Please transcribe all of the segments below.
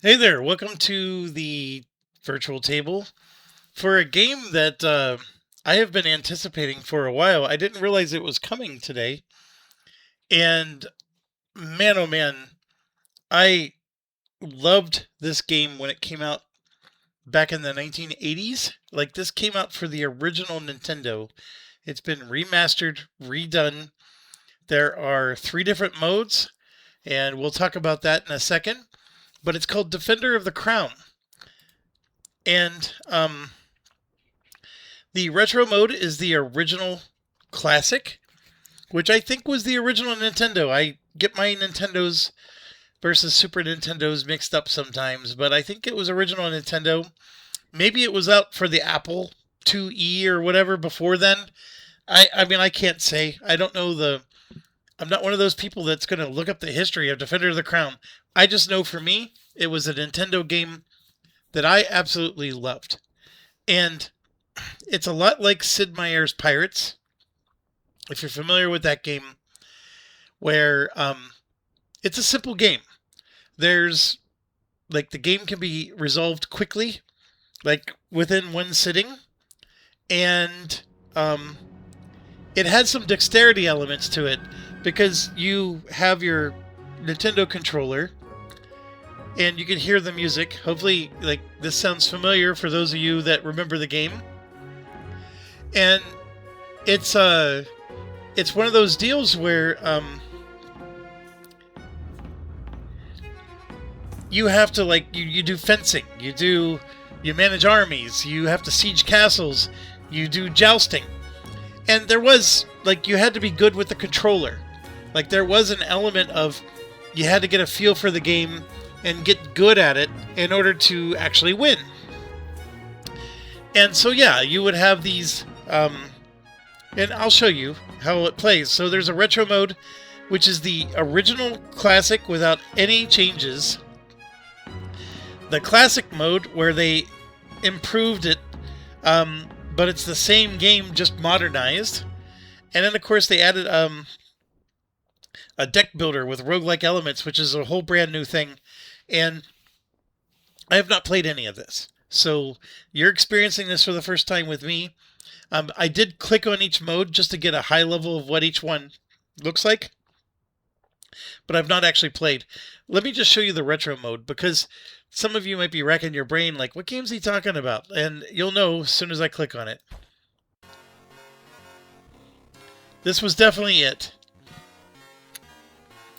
Hey there, welcome to the virtual table for a game that I have been anticipating for a while. I didn't realize it was coming today. And man, oh man, I loved this game when it came out back in the 1980s. Like, this came out for the original Nintendo. It's been remastered, redone. There are three different modes, and we'll talk about that in a second. But it's called Defender of the Crown. And the retro mode is the original classic, which I think was the original Nintendo. I get my Nintendos versus Super Nintendos mixed up sometimes, but I think it was original Nintendo. Maybe it was out for the Apple IIe or whatever before then. I mean, I can't say. I don't know the. I'm not one of those people that's going to look up the history of Defender of the Crown. I just know for me, it was a Nintendo game that I absolutely loved. And it's a lot like Sid Meier's Pirates, if you're familiar with that game, where it's a simple game. There's like the game can be resolved quickly, like within one sitting, and it had some dexterity elements to it because you have your Nintendo controller and you can hear the music. Hopefully, like, this sounds familiar for those of you that remember the game. And it's one of those deals where you have to, like, you do fencing, you manage armies, you have to siege castles, you do jousting. And there was, like, you had to be good with the controller. Like, there was an element of you had to get a feel for the game and get good at it in order to actually win. And so, yeah, you would have these, and I'll show you how it plays. So there's a retro mode, which is the original classic without any changes. The classic mode, where they improved it, but it's the same game, just modernized. And then, of course, they added a deck builder with roguelike elements, which is a whole brand new thing. And I have not played any of this. So you're experiencing this for the first time with me. I did click on each mode just to get a high level of what each one looks like, but I've not actually played. Let me just show you the retro mode, because some of you might be racking your brain like, what game's he talking about? And you'll know as soon as I click on it. This was definitely it.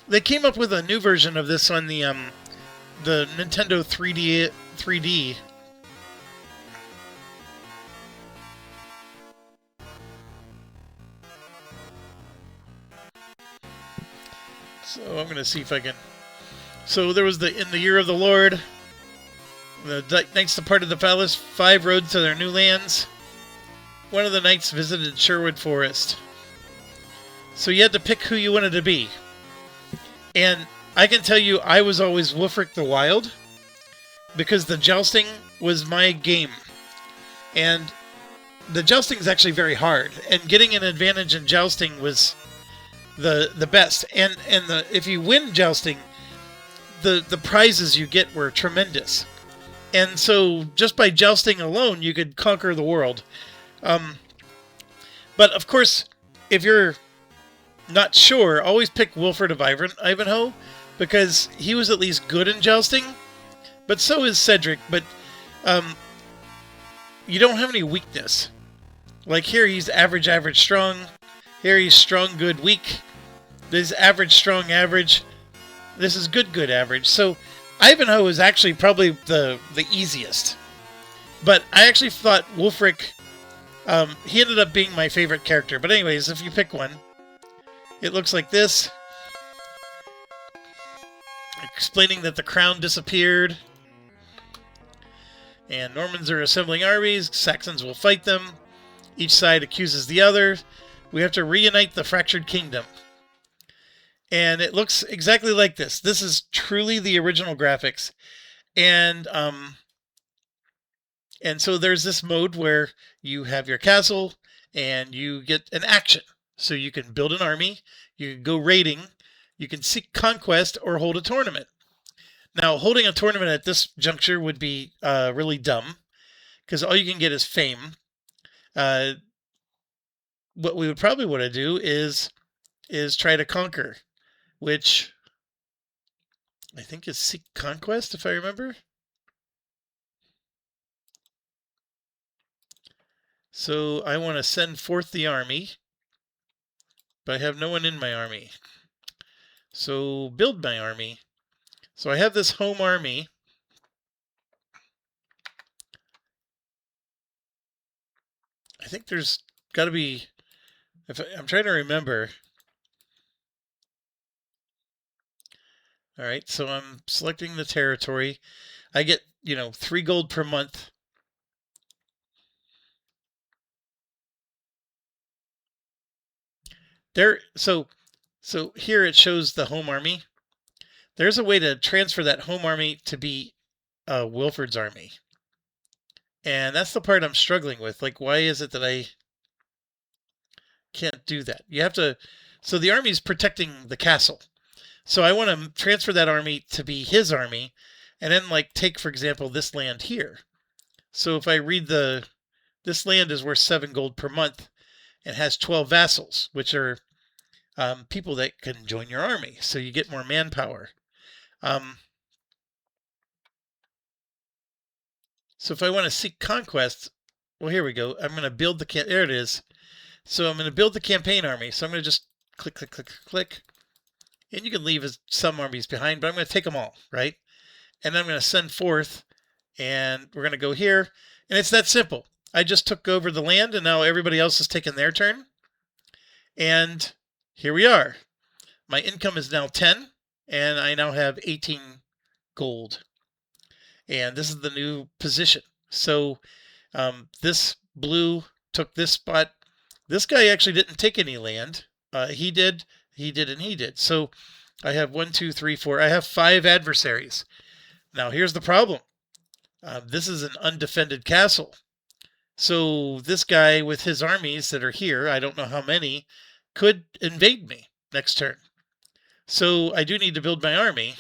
They came up with a new version of this on the Nintendo 3D. So I'm going to see if I can. So there was in the year of the Lord, the knights departed the palace, 5 rode to their new lands. One of the knights visited Sherwood Forest. So you had to pick who you wanted to be. And I can tell you, I was always Wulfric the Wild, because the jousting was my game. And the jousting is actually very hard, and getting an advantage in jousting was the best. And if you win jousting, the prizes you get were tremendous. And so just by jousting alone, you could conquer the world. But of course, if you're not sure, always pick Wilfred of Ivanhoe, because he was at least good in jousting. But so is Cedric. But you don't have any weakness. Like here, he's average, strong. Here, he's strong, good, weak. This is average, strong, average. This is good, average. So Ivanhoe is actually probably the easiest. But I actually thought Wulfric, he ended up being my favorite character. But anyways, if you pick one, it looks like this. Explaining that the crown disappeared. And Normans are assembling armies. Saxons will fight them. Each side accuses the other. We have to reunite the fractured kingdom. And it looks exactly like this. This is truly the original graphics. And so there's this mode where you have your castle and you get an action. So you can build an army, you can go raiding, you can seek conquest, or hold a tournament. Now, holding a tournament at this juncture would be really dumb, because all you can get is fame. What we would probably want to do is try to conquer, which I think is seek conquest, if I remember. So I want to send forth the army, but I have no one in my army. So build my army. So I have this home army. I think there's got to be, I'm trying to remember. All right, so I'm selecting the territory. I get, 3 gold per month. There, so here it shows the home army. There's a way to transfer that home army to be Wilfred's army. And that's the part I'm struggling with. Like, why is it that I can't do that? You have to, so the army's protecting the castle. So I want to transfer that army to be his army, and then like take, for example, this land here. So if I read this land is worth 7 gold per month and has 12 vassals, which are people that can join your army. So you get more manpower. So if I want to seek conquest, well, here we go. I'm going to build there it is. So I'm going to build the campaign army. So I'm going to just click, click, click, click. And you can leave some armies behind, but I'm going to take them all, right? And then I'm going to send forth, and we're going to go here. And it's that simple. I just took over the land, and now everybody else has taken their turn. And here we are. My income is now 10, and I now have 18 gold. And this is the new position. So this blue took this spot. This guy actually didn't take any land. He did, and he did. So I have 1, 2, 3, 4. I have 5 adversaries. Now here's the problem. This is an undefended castle. So this guy with his armies that are here, I don't know how many, could invade me next turn. So I do need to build my army.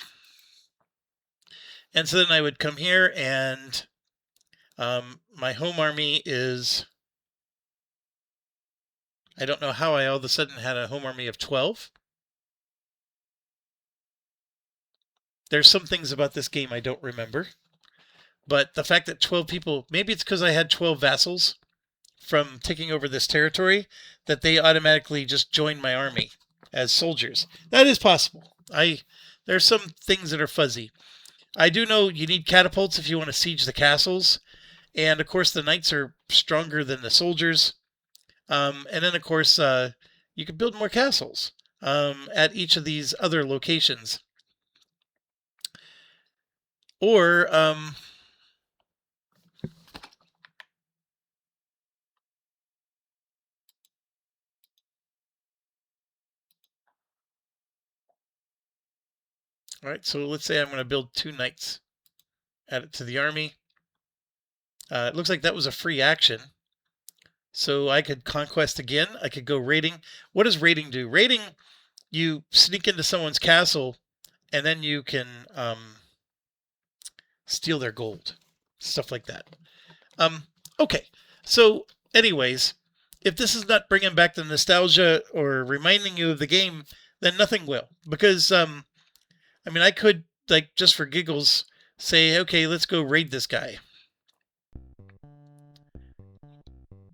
And so then I would come here, and my home army is, I don't know how I all of a sudden had a home army of 12. There's some things about this game I don't remember. But the fact that 12 people, maybe it's because I had 12 vassals from taking over this territory, that they automatically just joined my army as soldiers. That is possible. There's some things that are fuzzy. I do know you need catapults if you want to siege the castles. And of course the knights are stronger than the soldiers. And then of course you can build more castles at each of these other locations. Or all right, so let's say I'm going to build 2 knights, add it to the army. It looks like that was a free action. So I could conquest again. I could go raiding. What does raiding do? Raiding, you sneak into someone's castle, and then you can steal their gold. Stuff like that. Okay, so anyways, if this is not bringing back the nostalgia or reminding you of the game, then nothing will. Because I mean, I could, like, just for giggles, say, okay, let's go raid this guy.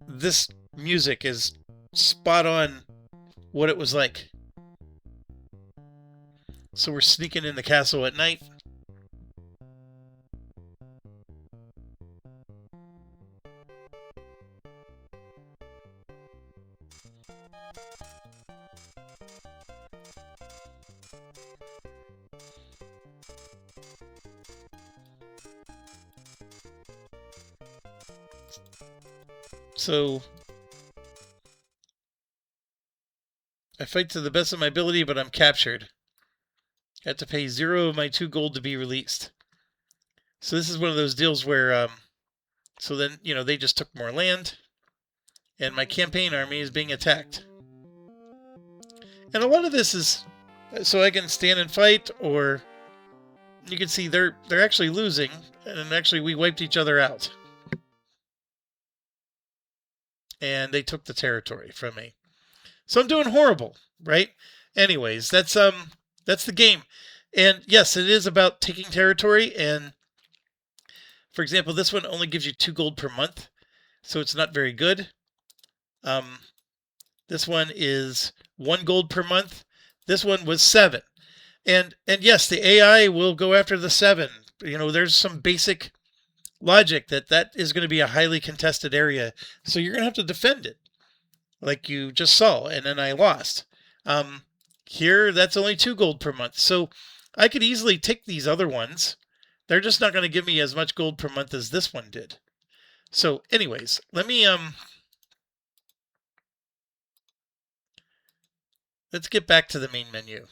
This music is spot on what it was like. So we're sneaking in the castle at night. So I fight to the best of my ability, but I'm captured. I have to pay 0 of my 2 gold to be released. So this is one of those deals where, so then, they just took more land, and my campaign army is being attacked. And a lot of this is so I can stand and fight, or you can see they're actually losing, and actually we wiped each other out. And they took the territory from me. So I'm doing horrible, right? Anyways, that's the game. And yes, it is about taking territory. And for example, this one only gives you 2 gold per month, so it's not very good. This one is 1 gold per month. This one was 7. And yes, the AI will go after the 7. You know, there's some basic logic that is going to be a highly contested area, so you're going to have to defend it, like you just saw, and then I lost. Here, that's only 2 gold per month, so I could easily take these other ones. They're just not going to give me as much gold per month as this one did. So anyways, let me let's get back to the main menu,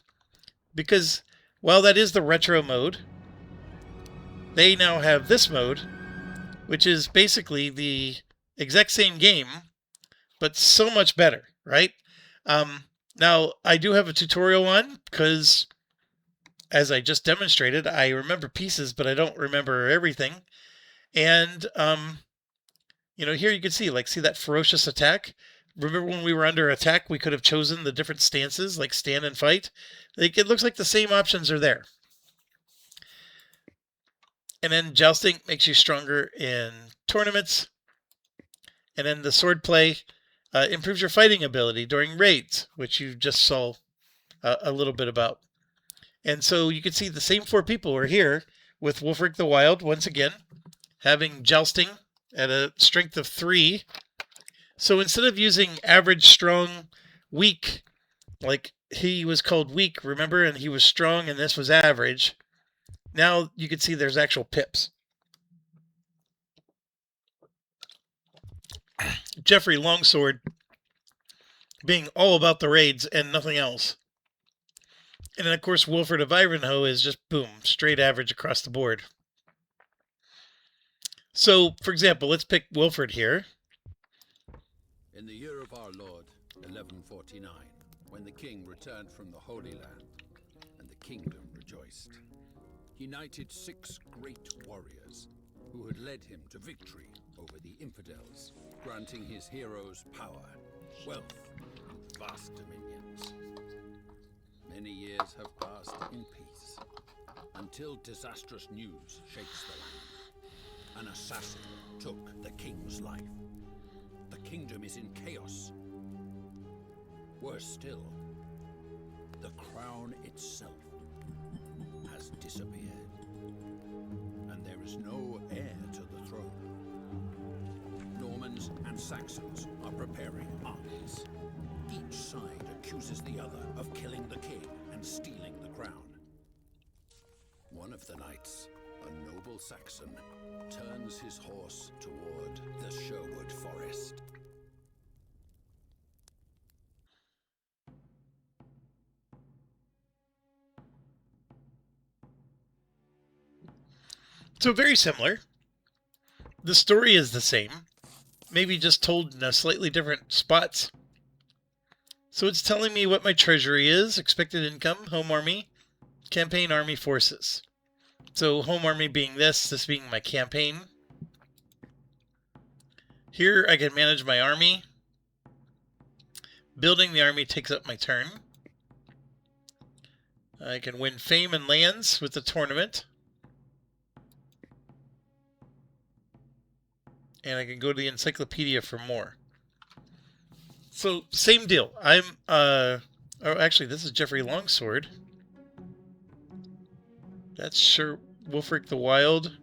because while that is the retro mode, they now have this mode, which is basically the exact same game, but so much better, right? Now, I do have a tutorial on, because as I just demonstrated, I remember pieces, but I don't remember everything. And, you know, here you can see, like, see that ferocious attack? Remember when we were under attack, we could have chosen the different stances, like stand and fight? Like, it looks like the same options are there. And then jousting makes you stronger in tournaments. And then the sword play improves your fighting ability during raids, which you just saw a little bit about. And so you can see the same 4 people are here with Wulfric the Wild, once again, having jousting at a strength of 3. So instead of using average, strong, weak, like he was called weak, remember, and he was strong and this was average, now you can see there's actual pips. Geoffrey Longsword being all about the raids and nothing else. And then, of course, Wilfred of Ivanhoe is just, boom, straight average across the board. So, for example, let's pick Wilfred here. In the year of our Lord, 1149, when the king returned from the Holy Land, and the kingdom rejoiced, he knighted 6 great warriors who had led him to victory over the infidels, granting his heroes power, wealth, and vast dominions. Many years have passed in peace, until disastrous news shakes the land. An assassin took the king's life. The kingdom is in chaos. Worse still, the crown itself has disappeared, and there is no heir to the throne. Normans and Saxons are preparing armies. Each side accuses the other of killing the king and stealing the crown. One of the knights, a noble Saxon, turns his horse toward the Sherwood Forest. So very similar. The story is the same, maybe just told in a slightly different spots. So it's telling me what my treasury is, expected income, home army, campaign army forces. So home army being this being my campaign. Here I can manage my army. Building the army takes up my turn. I can win fame and lands with the tournament. And I can go to the encyclopedia for more. So, same deal. I'm, oh, actually, this is Geoffrey Longsword. That's sure Wulfric the Wild.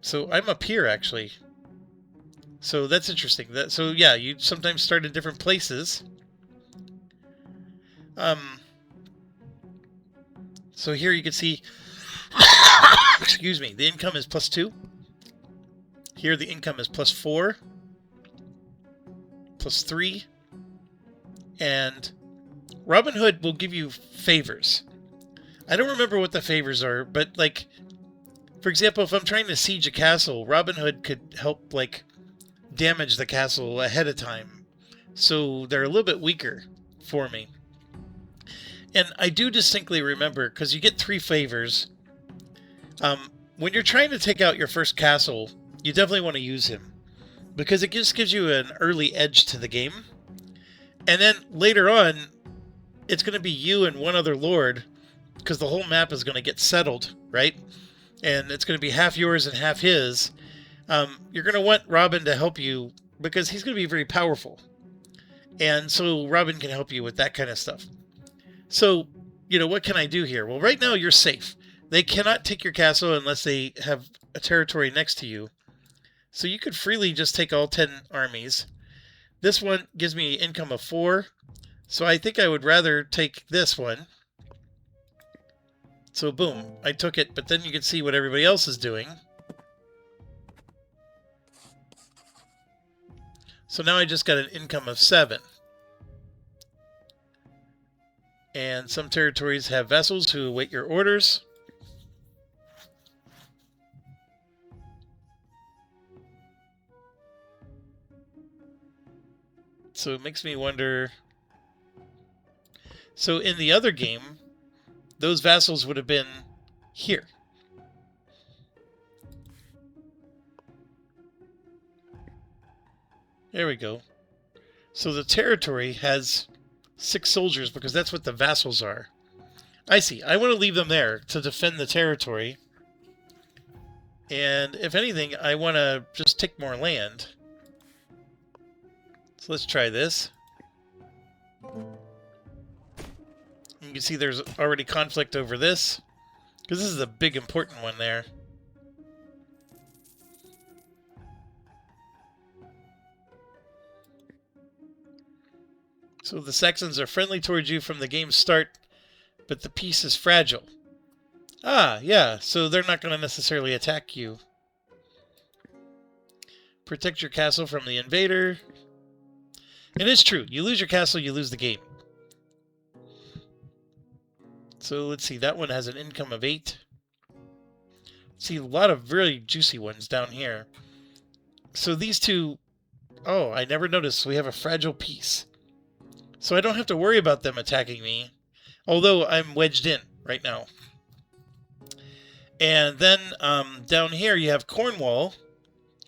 So, I'm up here, actually. So, that's interesting. So, yeah, you sometimes start in different places. So here you can see, excuse me, the income is +2. Here the income is +4, +3, and Robin Hood will give you favors. I don't remember what the favors are, but like, for example, if I'm trying to siege a castle, Robin Hood could help like damage the castle ahead of time, so they're a little bit weaker for me. And I do distinctly remember, because you get 3 favors. When you're trying to take out your first castle, you definitely want to use him, because it just gives you an early edge to the game. And then later on, it's going to be you and one other lord, because the whole map is going to get settled, right? And it's going to be half yours and half his. You're going to want Robin to help you, because he's going to be very powerful. And so Robin can help you with that kind of stuff. So, what can I do here? Well, right now you're safe. They cannot take your castle unless they have a territory next to you. So you could freely just take all 10 armies. This one gives me income of 4. So I think I would rather take this one. So boom, I took it, but then you can see what everybody else is doing. So now I just got an income of 7. And some territories have vassals who await your orders. So it makes me wonder... So in the other game, those vassals would have been here. There we go. So the territory has 6 soldiers because that's what the vassals are. I see. I want to leave them there to defend the territory. And if anything, I want to just take more land. So let's try this. You can see there's already conflict over this, because this is a big important one there. So the Saxons are friendly towards you from the game's start, but the peace is fragile. Ah, yeah, so they're not going to necessarily attack you. Protect your castle from the invader. It is true. You lose your castle, you lose the game. So let's see, that one has an income of 8. See, a lot of really juicy ones down here. So these two... Oh, I never noticed. We have a fragile peace. So I don't have to worry about them attacking me. Although I'm wedged in right now. And then down here you have Cornwall,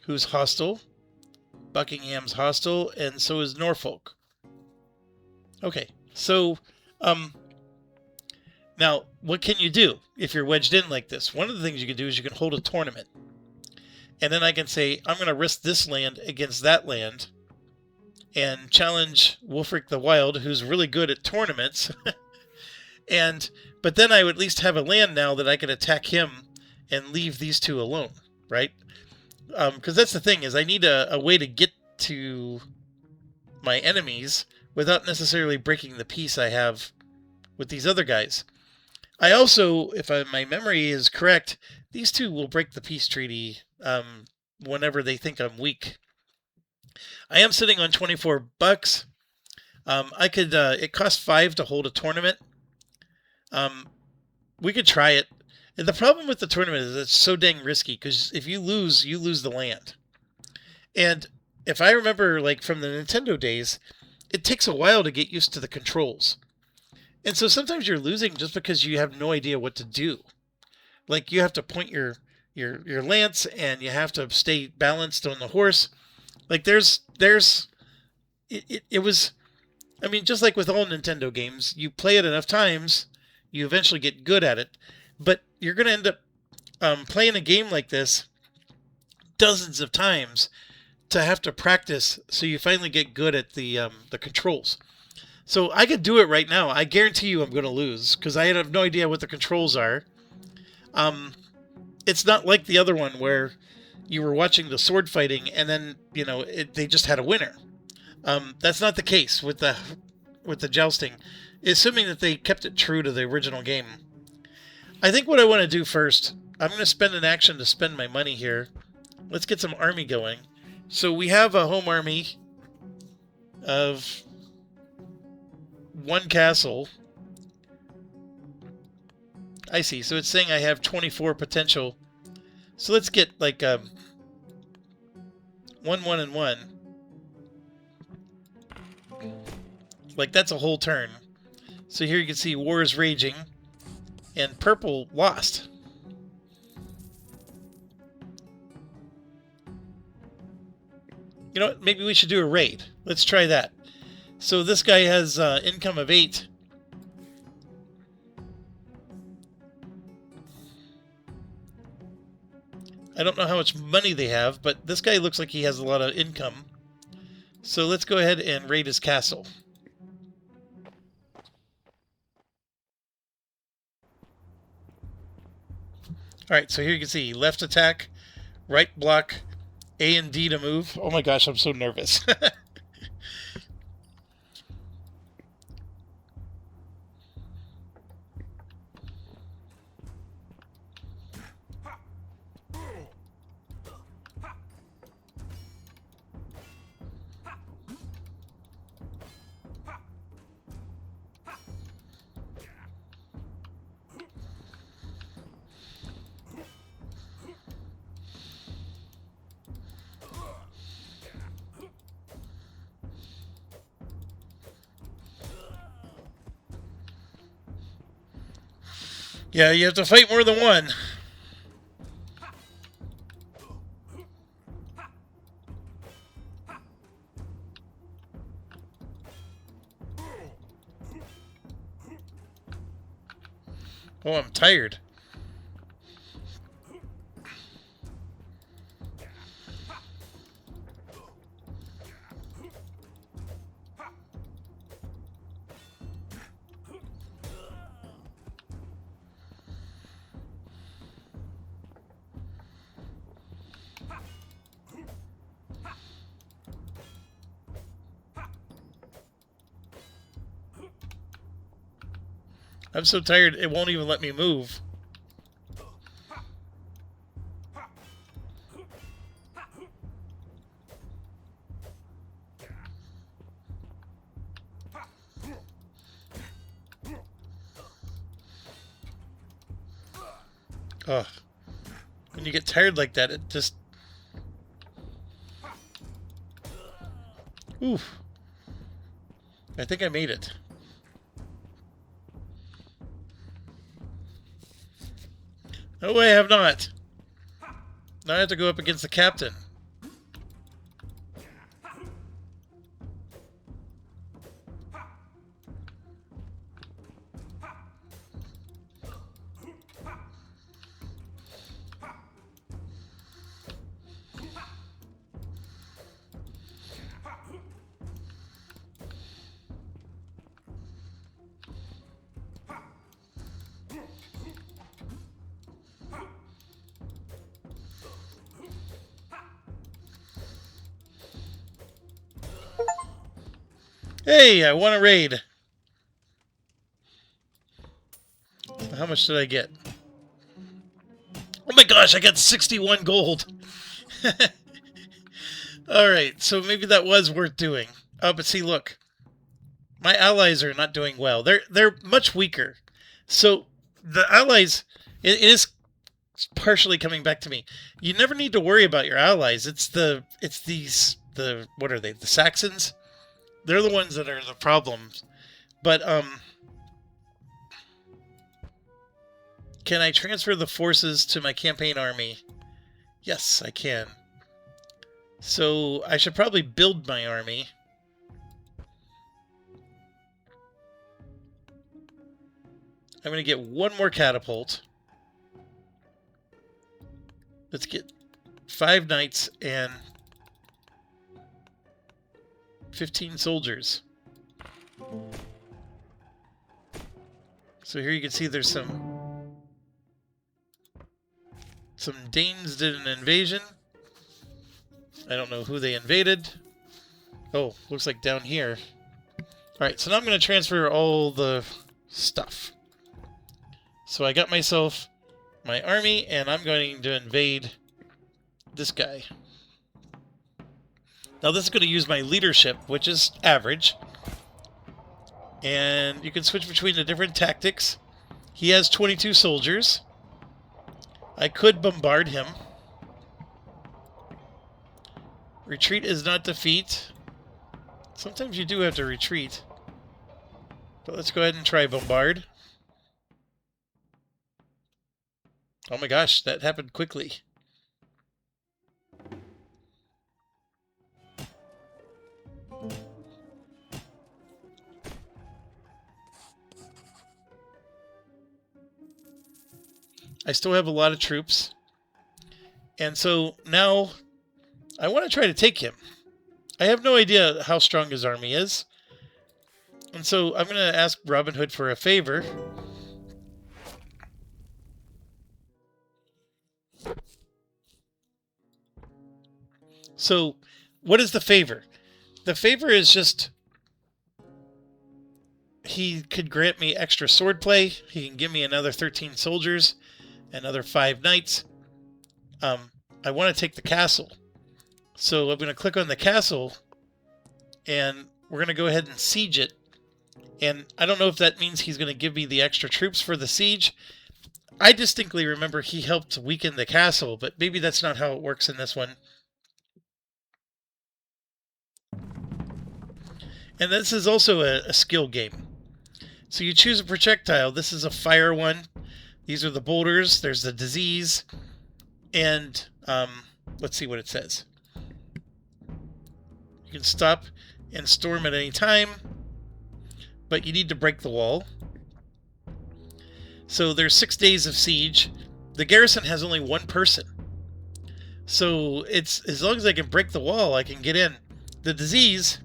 who's hostile. Buckingham's hostile, and so is Norfolk. Okay, so... Now, what can you do if you're wedged in like this? One of the things you can do is you can hold a tournament. And then I can say, I'm going to risk this land against that land and challenge Wulfric the Wild, who's really good at tournaments. But then I would at least have a land now that I can attack him and leave these two alone, right? Because that's the thing, is I need a way to get to my enemies without necessarily breaking the peace I have with these other guys. I also, if my memory is correct, these two will break the peace treaty whenever they think I'm weak. I am sitting on 24 bucks. I could. It costs 5 to hold a tournament. We could try it. And the problem with the tournament is it's so dang risky, because if you lose the land. And if I remember, like from the Nintendo days, it takes a while to get used to the controls. And so sometimes you're losing just because you have no idea what to do. Like you have to point your lance, and you have to stay balanced on the horse. Like it was, I mean, just like with all Nintendo games, you play it enough times, you eventually get good at it. But you're going to end up playing a game like this dozens of times to have to practice, so you finally get good at the controls. So I could do it right now. I guarantee you I'm going to lose, because I have no idea what the controls are. It's not like the other one where you were watching the sword fighting and then, they just had a winner. That's not the case with the jousting, assuming that they kept it true to the original game. I think what I want to do first, I'm going to spend an action to spend my money here. Let's get some army going. So we have a home army of 1 castle. I see. So it's saying I have 24 potential. So let's get like 1, 1, and 1. Like that's a whole turn. So here you can see war is raging, and purple lost. You know what? Maybe we should do a raid. Let's try that. So this guy has income of 8. I don't know how much money they have, but this guy looks like he has a lot of income. So let's go ahead and raid his castle. Alright, so here you can see left attack, right block, A and D to move. Oh my gosh, I'm so nervous. Yeah, you have to fight more than one. Oh, I'm tired. I'm so tired, it won't even let me move. Ugh. When you get tired like that, it just... Oof. I think I made it. No, I have not. Now I have to go up against the captain. Hey, I won a raid. How much did I get? Oh my gosh, I got 61 gold. Alright, so maybe that was worth doing. Oh, but see, look. My allies are not doing well. They're much weaker. So, the allies... It is partially coming back to me. You never need to worry about your allies. It's these... What are they? The Saxons? They're the ones that are the problems. But, can I transfer the forces to my campaign army? Yes, I can. So, I should probably build my army. I'm going to get one more catapult. Let's get 5 knights and 15 soldiers. So here you can see there's some Danes did an invasion. I don't know who they invaded. Oh, looks like down here. Alright, so now I'm going to transfer all the stuff. So I got myself my army, and I'm going to invade this guy. Now this is going to use my leadership, which is average. And you can switch between the different tactics. He has 22 soldiers. I could bombard him. Retreat is not defeat. Sometimes you do have to retreat. But let's go ahead and try bombard. Oh my gosh, that happened quickly. I still have a lot of troops. And so now I want to try to take him. I have no idea how strong his army is. And so I'm going to ask Robin Hood for a favor. So what is the favor? The favor is just he could grant me extra swordplay. He can give me another 13 soldiers, another 5 knights. I want to take the castle. So I'm going to click on the castle, and we're going to go ahead and siege it. And I don't know if that means he's going to give me the extra troops for the siege. I distinctly remember he helped weaken the castle, but maybe that's not how it works in this one. And this is also a skill game. So you choose a projectile. This is a fire one. These are the boulders. There's the disease. And let's see what it says. You can stop and storm at any time, but you need to break the wall. So there's 6 days of siege. The garrison has only 1 person. So it's as long as I can break the wall, I can get in. The disease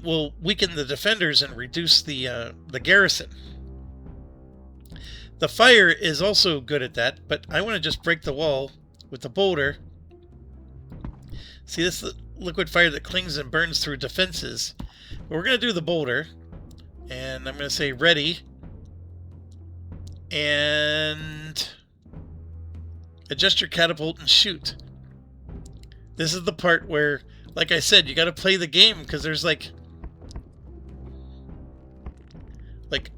will weaken the defenders and reduce the garrison. The fire is also good at that, but I want to just break the wall with the boulder. See, this is the liquid fire that clings and burns through defenses. But we're going to do the boulder, and I'm going to say ready, and adjust your catapult and shoot. This is the part where, like I said, you got to play the game, because there's like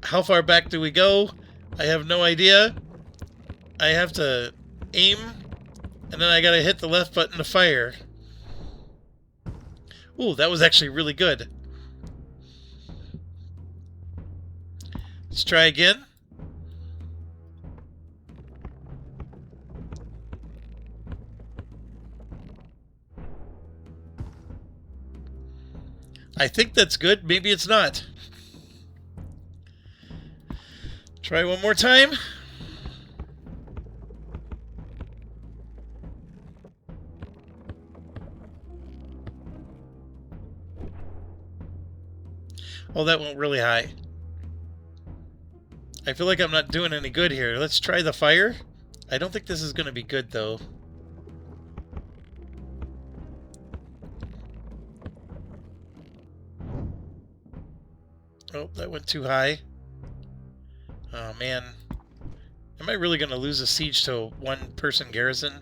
how far back do we go? I have no idea. I have to aim, and then I got to hit the left button to fire. Ooh, that was actually really good. Let's try again. I think that's good. Maybe it's not. Try one more time. Oh, that went really high. I feel like I'm not doing any good here. Let's try the fire. I don't think this is going to be good, though. Oh, that went too high. Oh, man. Am I really going to lose a siege to a 1-person garrison?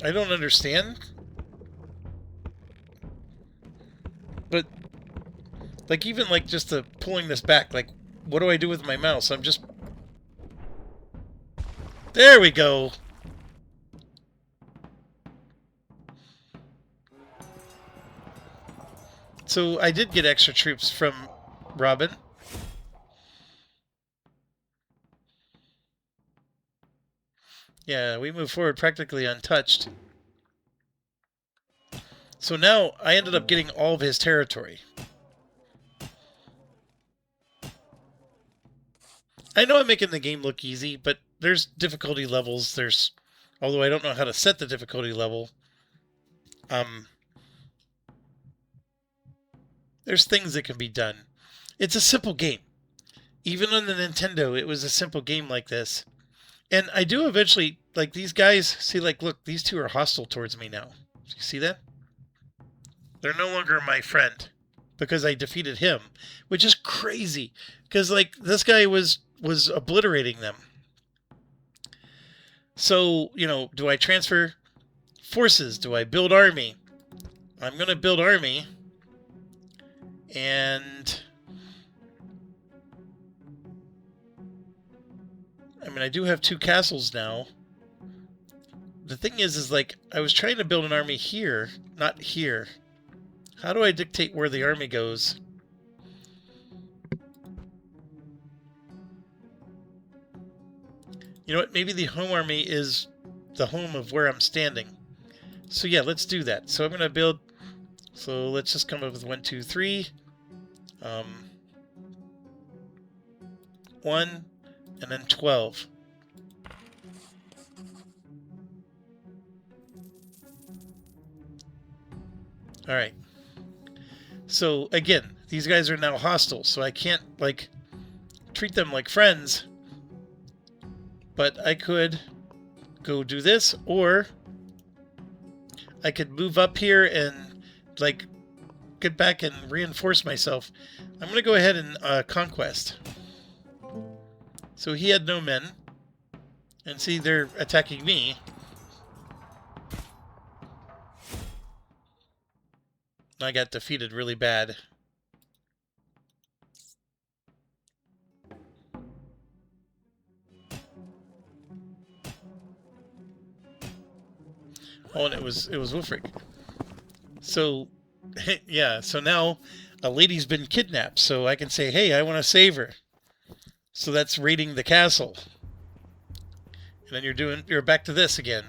I don't understand. But, like, even, like, just the pulling this back, like, what do I do with my mouse? I'm just... There we go! So, I did get extra troops from Robin. Yeah, we move forward practically untouched. So now, I ended up getting all of his territory. I know I'm making the game look easy, but there's difficulty levels. Although I don't know how to set the difficulty level. There's things that can be done. It's a simple game. Even on the Nintendo, it was a simple game like this. And I do eventually, like, these guys, see, like, look, these two are hostile towards me now. You see that? They're no longer my friend because I defeated him, which is crazy. Because, like, this guy was obliterating them. So, you know, do I transfer forces? Do I build army? I'm going to build army. And I mean, I do have 2 castles now. The thing is like, I was trying to build an army here, not here. How do I dictate where the army goes? You know what? Maybe the home army is the home of where I'm standing. So yeah, let's do that. So I'm going to build... So let's just come up with 1, 2, 3. 1, and then 12. Alright. So, again, these guys are now hostile, so I can't, like, treat them like friends. But I could go do this, or I could move up here and, like, get back and reinforce myself. I'm going to go ahead and conquest. So he had no men. And see, they're attacking me. I got defeated really bad. Oh, and it was Wulfric. So, yeah, so now a lady's been kidnapped, so I can say, hey, I want to save her. So that's raiding the castle. And then you're back to this again.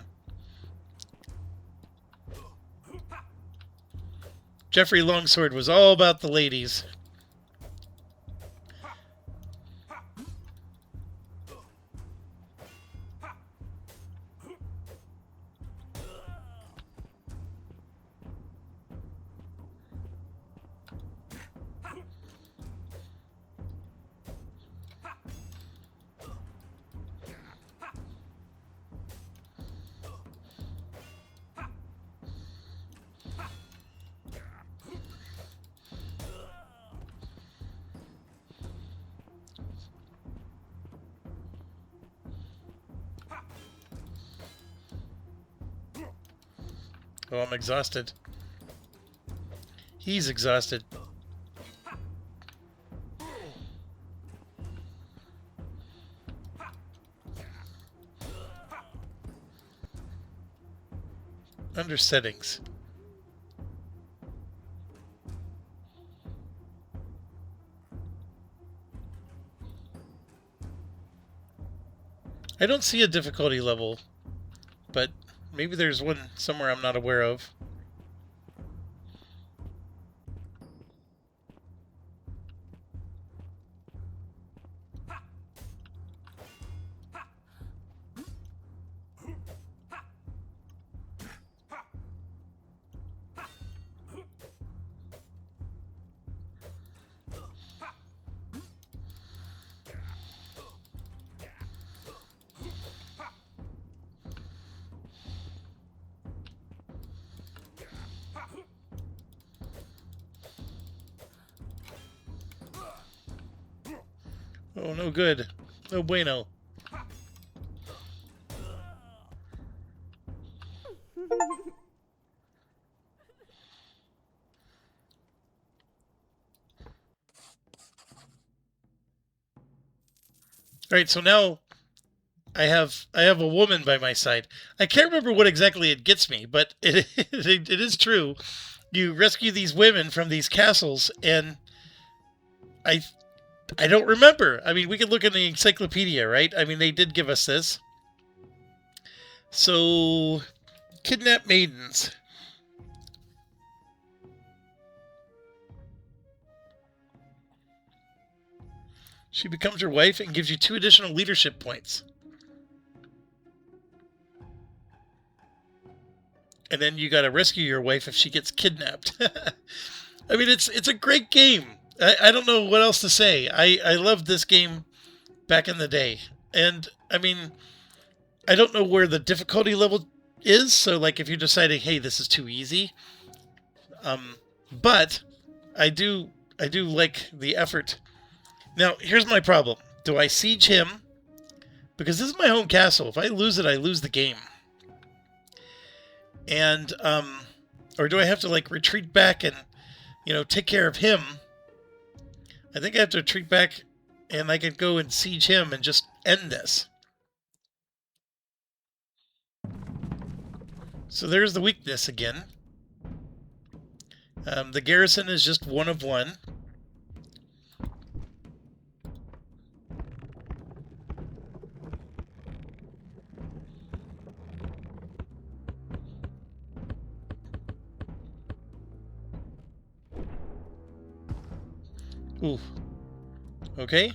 Geoffrey Longsword was all about the ladies. Oh, I'm exhausted. He's exhausted. Under settings. I don't see a difficulty level, but maybe there's one somewhere I'm not aware of. Oh, no good. No bueno. Alright, so now I have a woman by my side. I can't remember what exactly it gets me, but it is true. You rescue these women from these castles, and I don't remember. I mean, we could look in the encyclopedia, right? I mean, they did give us this. So, kidnap maidens. She becomes your wife and gives you 2 additional leadership points. And then you gotta rescue your wife if she gets kidnapped. I mean, it's a great game. I don't know what else to say. I loved this game back in the day. And, I mean, I don't know where the difficulty level is. So, like, if you're deciding, hey, this is too easy. But I do like the effort. Now, here's my problem. Do I siege him? Because this is my home castle. If I lose it, I lose the game. And, or do I have to, like, retreat back and, you know, take care of him I think I have to retreat back, and I could go and siege him and just end this. So there's the weakness again. The garrison is just 1 of 1. Ooh. Okay.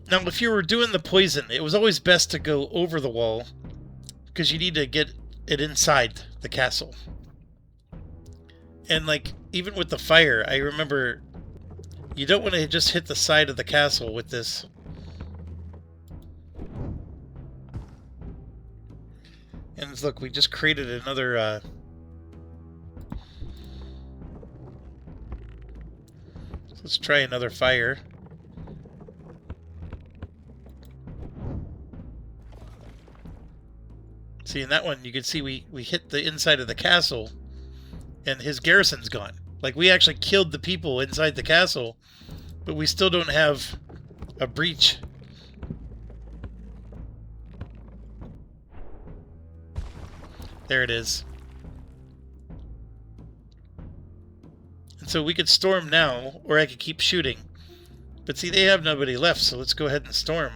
Now, if you were doing the poison, it was always best to go over the wall, because you need to get it inside the castle. And, like, even with the fire, I remember you don't want to just hit the side of the castle with this. And look, we just created another, let's try another fire. See, in that one, you can see we hit the inside of the castle, and his garrison's gone. Like, we actually killed the people inside the castle, but we still don't have a breach. There it is. And so we could storm now, or I could keep shooting. But see, they have nobody left, so let's go ahead and storm.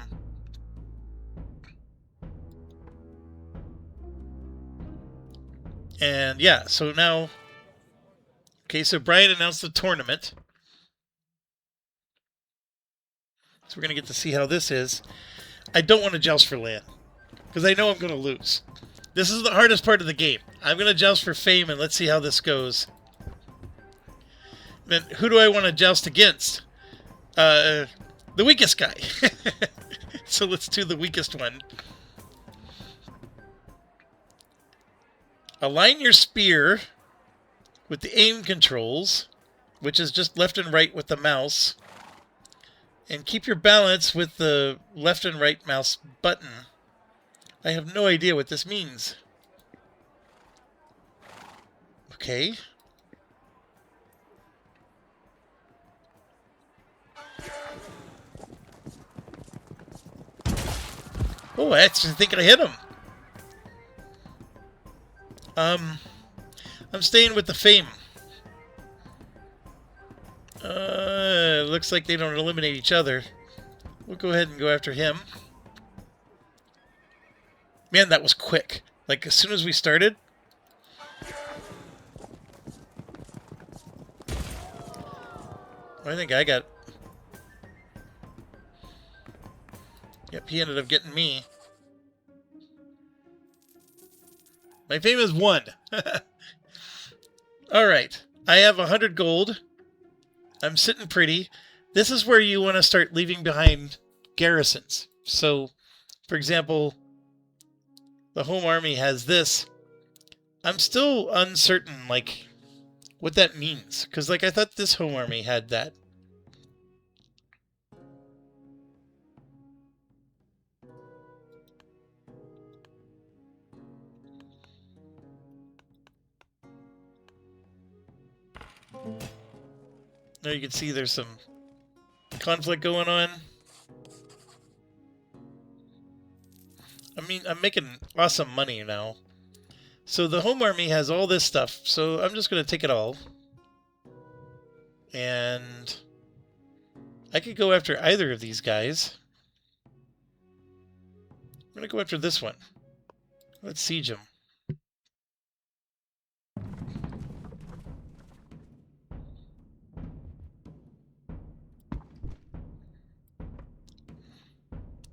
And yeah, so now... Okay, so Brian announced the tournament. So we're going to get to see how this is. I don't want to joust for land, because I know I'm going to lose. This is the hardest part of the game. I'm going to joust for fame, and let's see how this goes. Then, who do I want to joust against? The weakest guy. So let's do the weakest one. Align your spear with the aim controls, which is just left and right with the mouse. And keep your balance with the left and right mouse button. I have no idea what this means. Okay. Oh, I actually think I hit him. I'm staying with the fame. Looks like they don't eliminate each other. We'll go ahead and go after him. Man, that was quick. Like, as soon as we started. I think I got... Yep, he ended up getting me. My fame is 1. Alright. I have 100 gold. I'm sitting pretty. This is where you want to start leaving behind garrisons. So, for example, the home army has this. I'm still uncertain, like, what that means. Because, like, I thought this home army had that. Now you can see there's some conflict going on. I mean, I'm making awesome money now. So the home army has all this stuff, so I'm just going to take it all. And I could go after either of these guys. I'm going to go after this one. Let's siege him.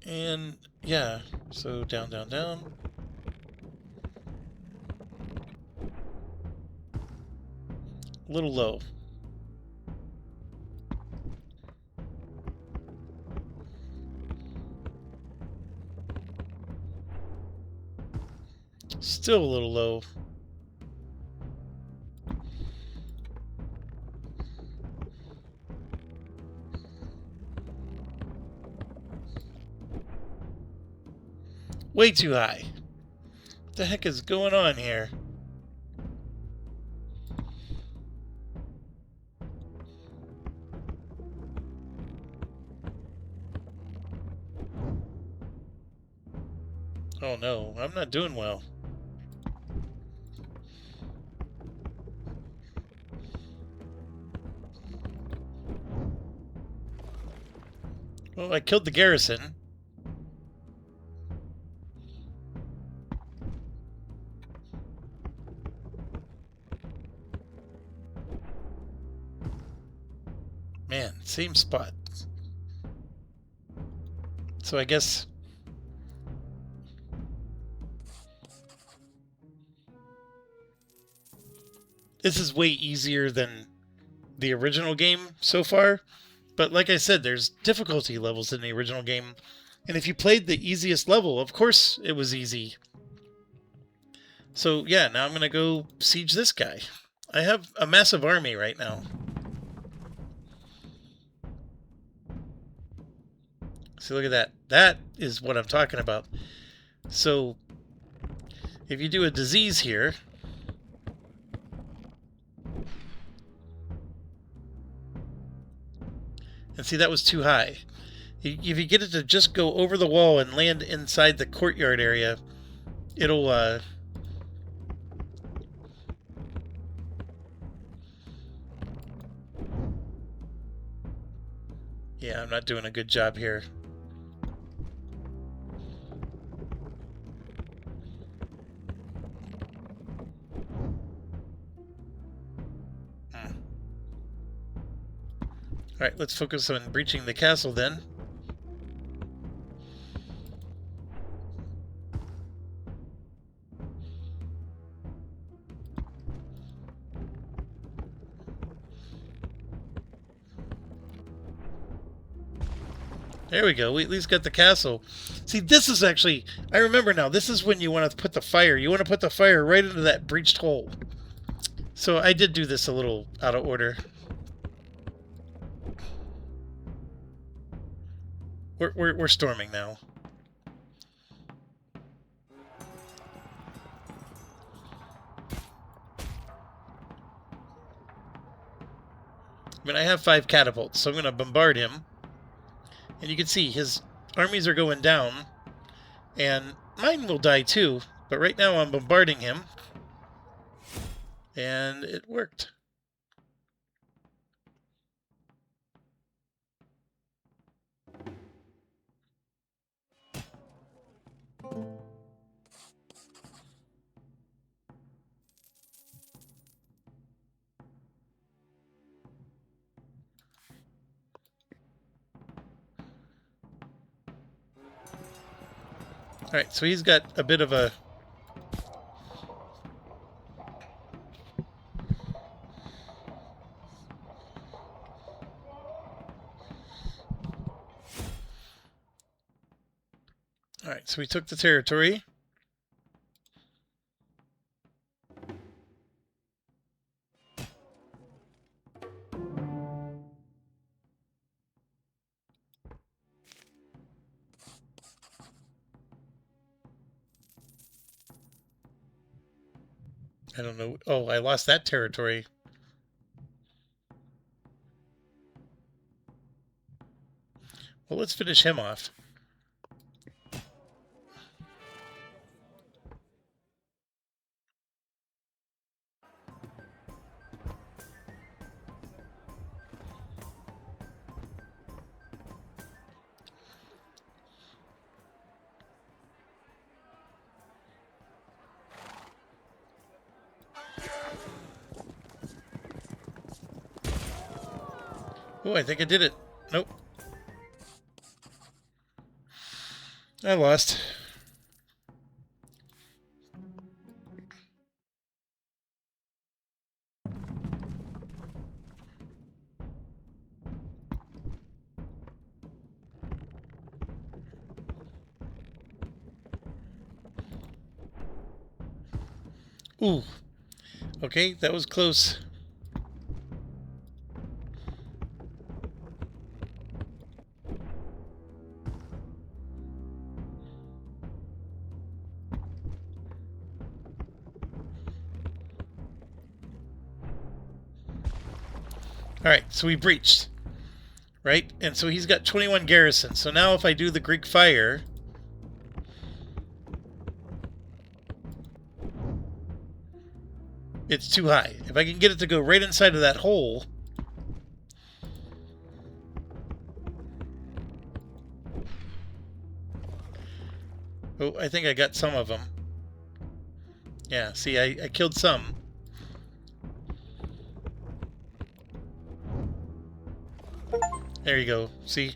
And, yeah, so down, down, down. A little low. Still a little low. Way too high. What the heck is going on here? Oh no, I'm not doing well. Well, I killed the garrison. Man, same spot. So I guess... this is way easier than the original game so far. But like I said, there's difficulty levels in the original game. And if you played the easiest level, of course it was easy. So yeah, now I'm going to go siege this guy. I have a massive army right now. See, look at that. That is what I'm talking about. So if you do a disease here... and see, that was too high. If you get it to just go over the wall and land inside the courtyard area, it'll, yeah, I'm not doing a good job here. Alright, let's focus on breaching the castle then. There we go. We at least got the castle. See, this is actually... I remember now. This is when you want to put the fire. You want to put the fire right into that breached hole. So I did do this a little out of order. We're storming now. I mean, I have 5 catapults, so I'm going to bombard him. And you can see his armies are going down. And mine will die too. But right now I'm bombarding him. And it worked. Alright, so he's got a bit of a... Alright, so we took the territory. I don't know. Oh, I lost that territory. Well, let's finish him off. Oh, I think I did it. Nope. I lost. Ooh. Okay, that was close. Alright, so we breached. Right? And so he's got 21 garrisons. So now if I do the Greek fire... it's too high. If I can get it to go right inside of that hole... oh, I think I got some of them. Yeah, see, I killed some. There you go. See?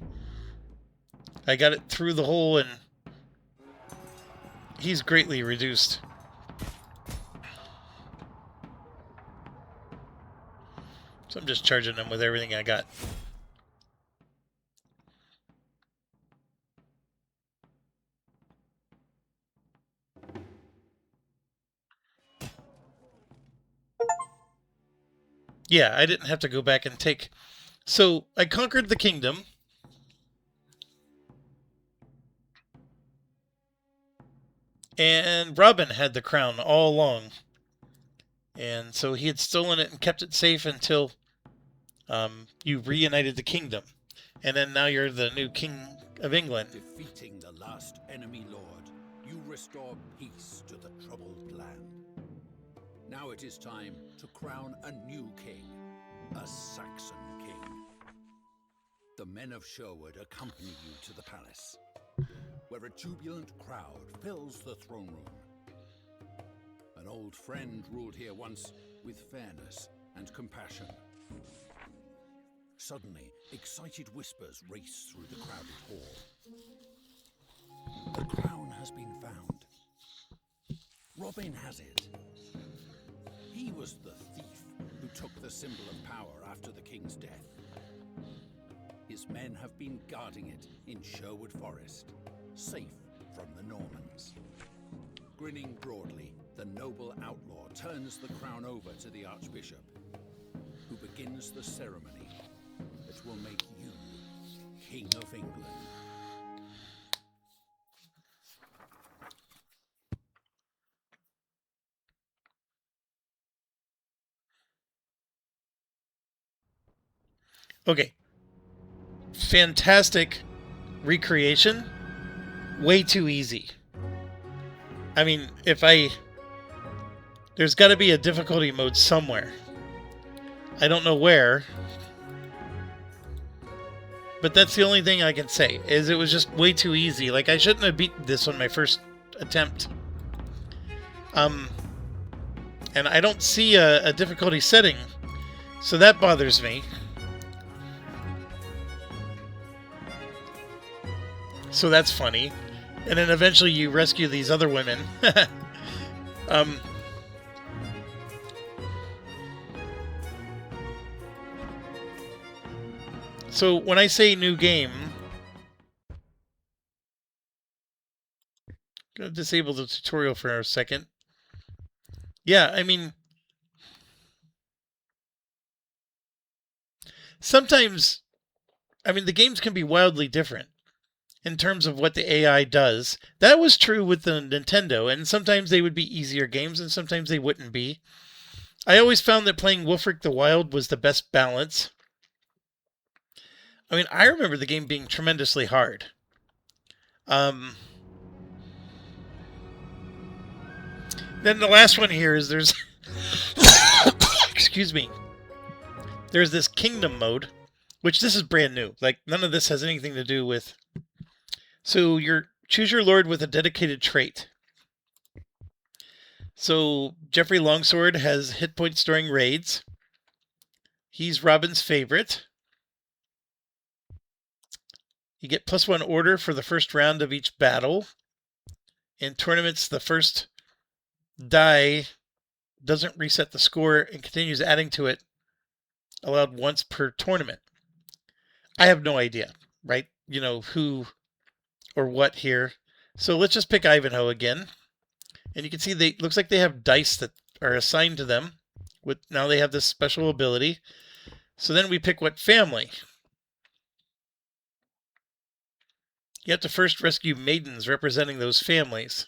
I got it through the hole and he's greatly reduced. So I'm just charging him with everything I got. Yeah, I didn't have to go back and take... so I conquered the kingdom. And Robin had the crown all along. And so he had stolen it and kept it safe until you reunited the kingdom. And then now you're the new king of England. Defeating the last enemy lord, you restore peace to the troubled land. Now it is time to crown a new king, a Saxon king. The men of Sherwood accompany you to the palace, where a jubilant crowd fills the throne room. An old friend ruled here once with fairness and compassion. Suddenly, excited whispers race through the crowded hall. The crown has been found. Robin has it. He was the thief who took the symbol of power after the king's death. His men have been guarding it in Sherwood Forest, safe from the Normans. Grinning broadly, the noble outlaw turns the crown over to the Archbishop, who begins the ceremony that will make you King of England. Okay. Fantastic recreation. Way too easy. I mean, there's got to be a difficulty mode somewhere. I don't know where. But that's the only thing I can say, is it was just way too easy. Like, I shouldn't have beaten this on my first attempt. And I don't see a difficulty setting, so that bothers me. So that's funny. And then eventually you rescue these other women. So when I say new game, I'm going to disable the tutorial for a second. Yeah, I mean, sometimes, I mean, the games can be wildly different in terms of what the AI does. That was true with the Nintendo, and sometimes they would be easier games, and sometimes they wouldn't be. I always found that playing Wolfric the Wild was the best balance. I mean, I remember the game being tremendously hard. Then the last one here is there's... excuse me. There's this kingdom mode, which this is brand new. Like, none of this has anything to do with... so choose your lord with a dedicated trait. So Geoffrey Longsword has hit points during raids. He's Robin's favorite. You get +1 order for the first round of each battle. In tournaments, the first die doesn't reset the score and continues adding to it, allowed once per tournament. I have no idea, right? You know, who or what here. So let's just pick Ivanhoe again. And you can see looks like they have dice that are assigned to them. Now they have this special ability. So then we pick what family. You have to first rescue maidens representing those families.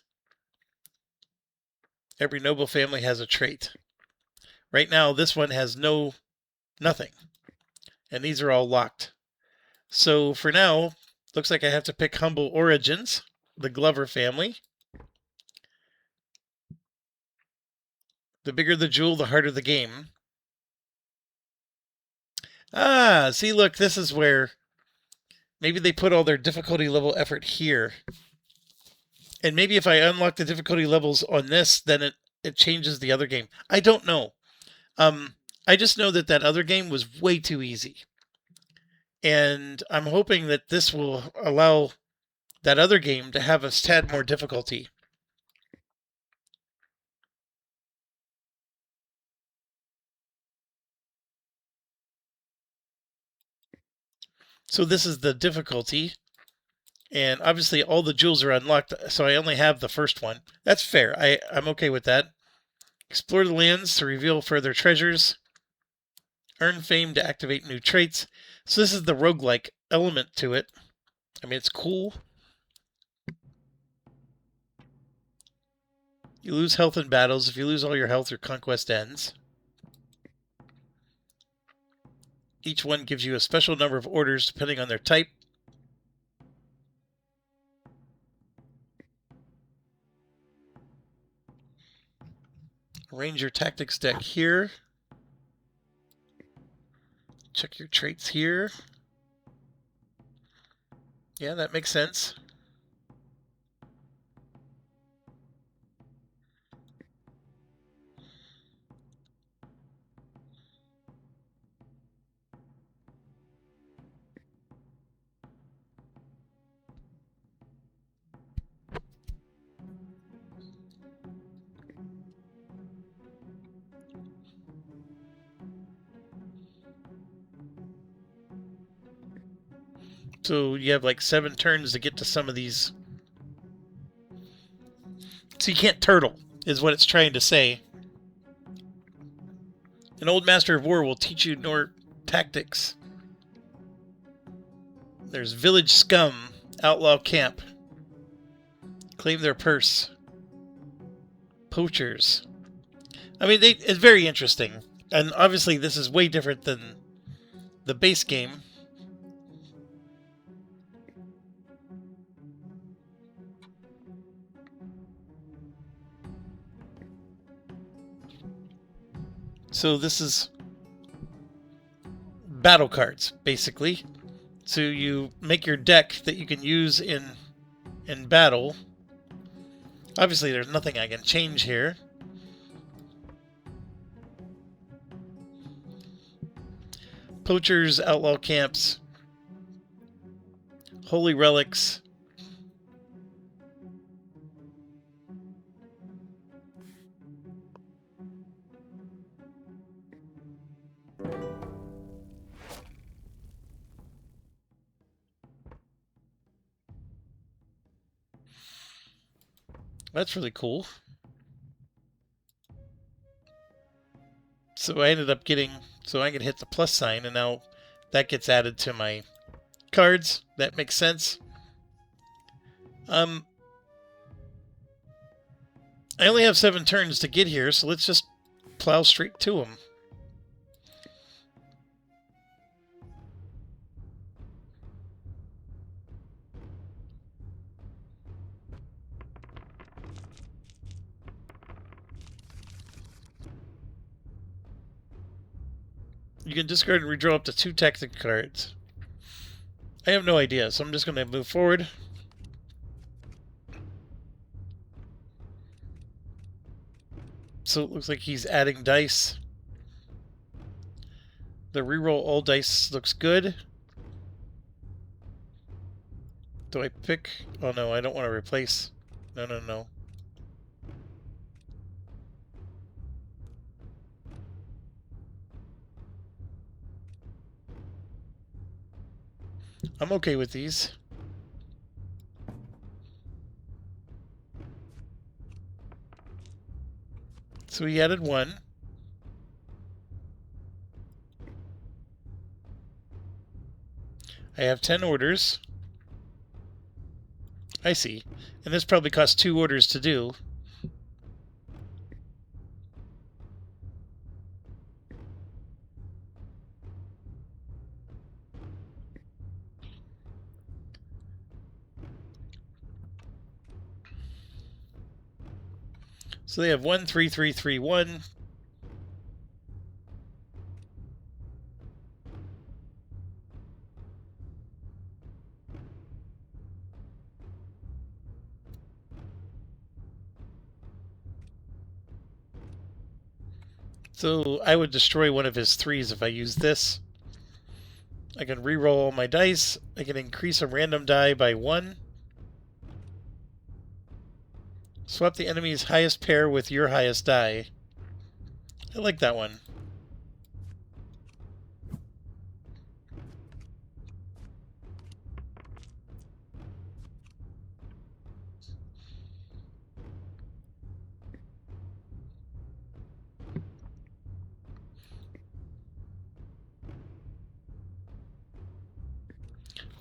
Every noble family has a trait. Right now, this one has nothing. And these are all locked. So for now, looks like I have to pick Humble Origins, the Glover family. The bigger the jewel, the harder the game. Ah, see, look, this is where maybe they put all their difficulty level effort here. And maybe if I unlock the difficulty levels on this, then it changes the other game. I don't know. I just know that that other game was way too easy. And I'm hoping that this will allow that other game to have a tad more difficulty. So this is the difficulty. And obviously all the jewels are unlocked, so I only have the first one. That's fair. I'm okay with that. Explore the lands to reveal further treasures. Earn fame to activate new traits. So this is the roguelike element to it. I mean, it's cool. You lose health in battles. If you lose all your health, your conquest ends. Each one gives you a special number of orders depending on their type. Arrange your tactics deck here. Check your traits here. Yeah, that makes sense. So you have like 7 turns to get to some of these. So you can't turtle, is what it's trying to say. An old master of war will teach you Nor tactics. There's village scum, outlaw camp. Claim their purse. Poachers. I mean, it's very interesting. And obviously this is way different than the base game. So this is battle cards, basically. So you make your deck that you can use in battle. Obviously there's nothing I can change here. Poachers, outlaw camps, holy relics. That's really cool. So I ended up getting, so I can hit the plus sign, and now that gets added to my cards. That makes sense. I only have 7 turns to get here, so let's just plow straight to them. You can discard and redraw up to 2 tactic cards. I have no idea, so I'm just going to move forward. So it looks like he's adding dice. The reroll all dice looks good. Do I pick? Oh no, I don't want to replace. No, no, no. I'm okay with these. So he added 1. I have 10 orders. I see. And this probably costs 2 orders to do. So they have 1, 3, 3, 3, 1. So I would destroy one of his 3s if I use this. I can re-roll all my dice. I can increase a random die by 1. Swap the enemy's highest pair with your highest die. I like that one.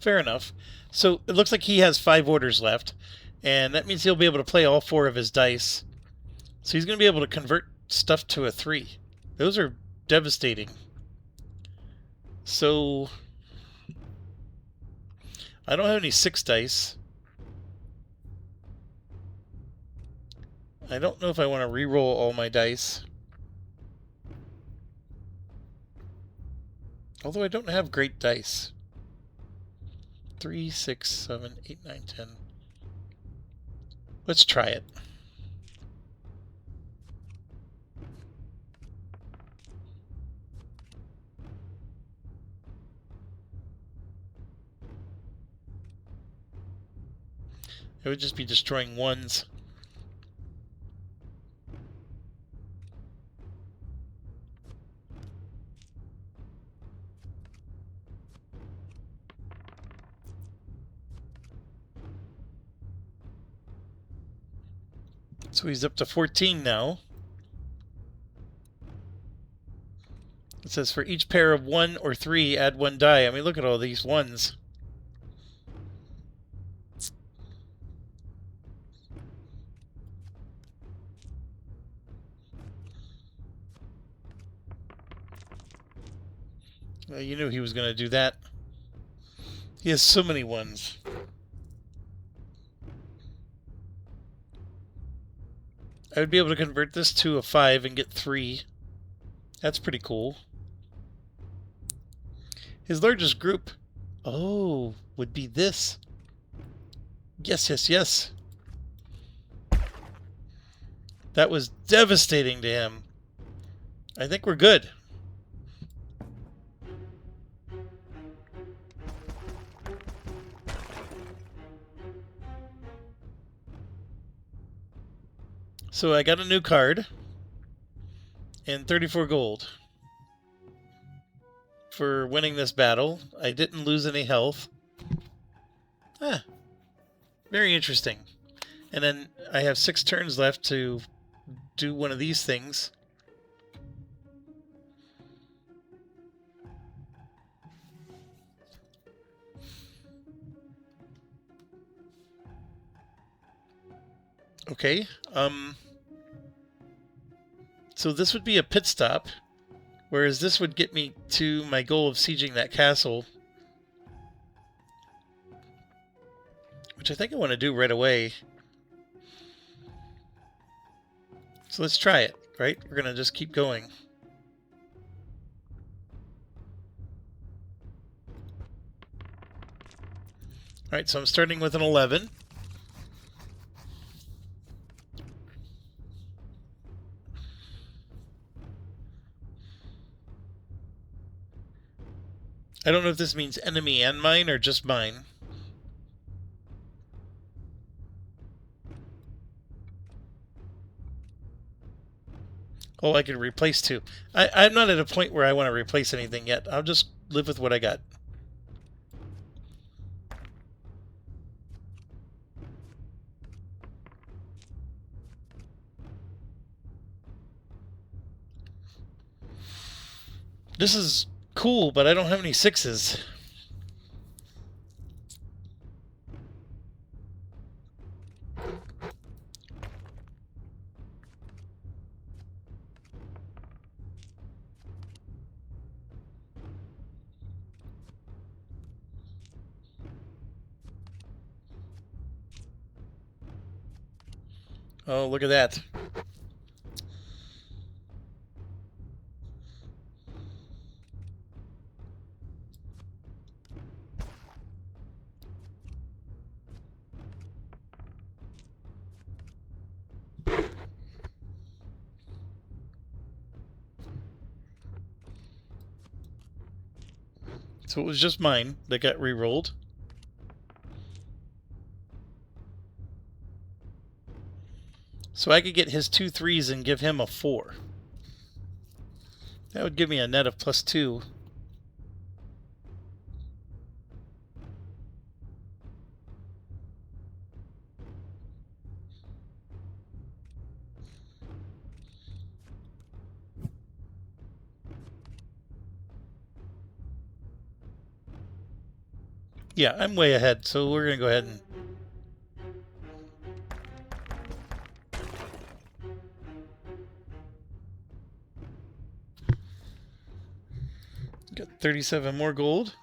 Fair enough. So it looks like he has 5 orders left, and that means he'll be able to play all 4 of his dice. So he's going to be able to convert stuff to a 3. Those are devastating. So I don't have any 6 dice. I don't know if I want to re-roll all my dice. Although I don't have great dice. 3, 6, 7, 8, 9, 10. Let's try it. It would just be destroying 1s. So he's up to 14 now. It says for each pair of 1 or 3, add 1 die. I mean, look at all these 1s. You knew he was going to do that. He has so many 1s. I would be able to convert this to a 5 and get 3. That's pretty cool. His largest group, would be this. Yes, yes, yes. That was devastating to him. I think we're good. So I got a new card and 34 gold for winning this battle. I didn't lose any health. Very interesting. And then I have 6 turns left to do one of these things. Okay, so this would be a pit stop, whereas this would get me to my goal of sieging that castle, which I think I want to do right away. So let's try it, right? We're going to just keep going. Alright, so I'm starting with an 11. I don't know if this means enemy and mine or just mine. Oh, I could replace 2. I'm not at a point where I want to replace anything yet. I'll just live with what I got. This is cool, but I don't have any 6s. Oh, look at that. So it was just mine that got re-rolled. So I could get his 2 3s and give him a 4. That would give me a net of +2. Yeah, I'm way ahead, so we're going to go ahead and... Got 37 more gold.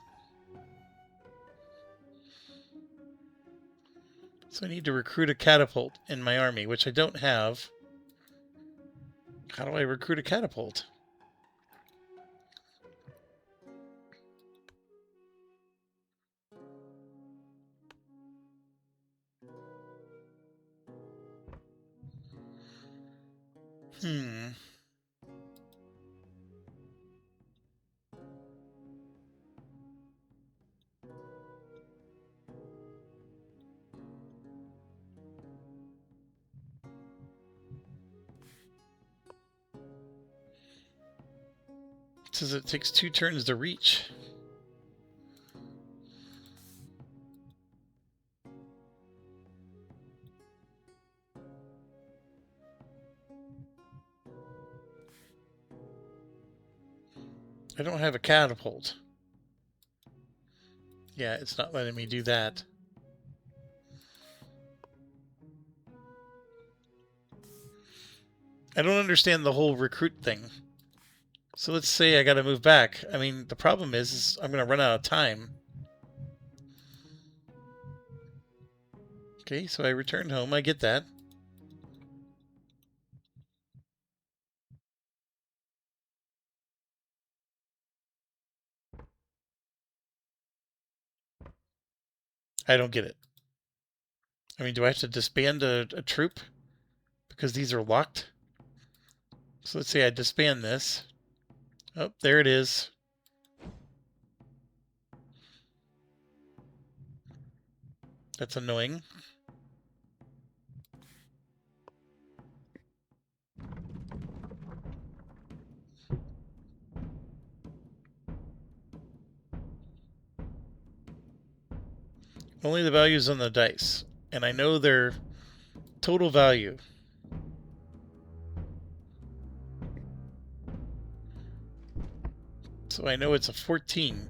So I need to recruit a catapult in my army, which I don't have. How do I recruit a catapult? It says it takes 2 turns to reach. I don't have a catapult. Yeah, it's not letting me do that. I don't understand the whole recruit thing. So let's say I gotta move back. I mean, the problem is I'm gonna run out of time. Okay, so I returned home. I get that. I don't get it. I mean, do I have to disband a troop? Because these are locked? So let's say I disband this. Oh, there it is. That's annoying. Only the values on the dice. And I know their total value. So I know it's a 14.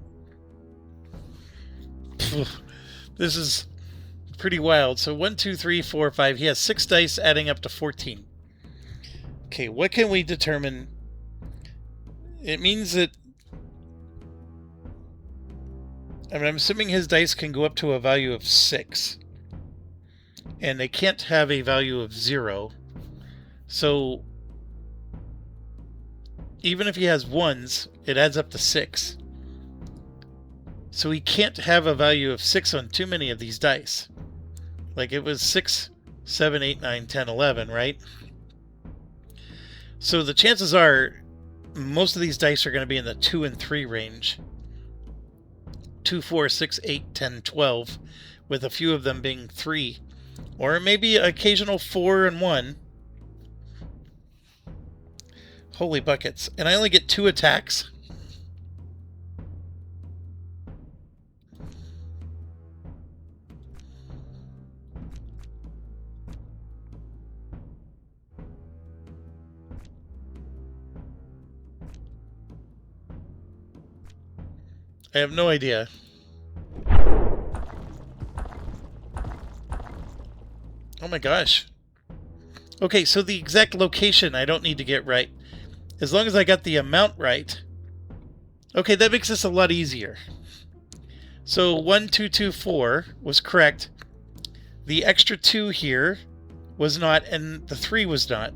This is pretty wild. So 1, 2, 3, 4, 5. He has 6 dice adding up to 14. Okay, what can we determine? It means that... I mean, I'm assuming his dice can go up to a value of 6. And they can't have a value of 0. So even if he has 1s, it adds up to 6. So he can't have a value of 6 on too many of these dice. Like it was 6, 7, 8, 9, 10, 11, right? So the chances are most of these dice are going to be in the 2 and 3 range. 2, 4, 6, 8, 10, 12, with a few of them being 3. Or maybe occasional 4 and 1. Holy buckets. And I only get 2 attacks. I have no idea. Oh my gosh. Okay, so the exact location I don't need to get right. As long as I got the amount right. Okay, that makes this a lot easier. So 1, 2, 2, 4 was correct. The extra 2 here was not, and the 3 was not.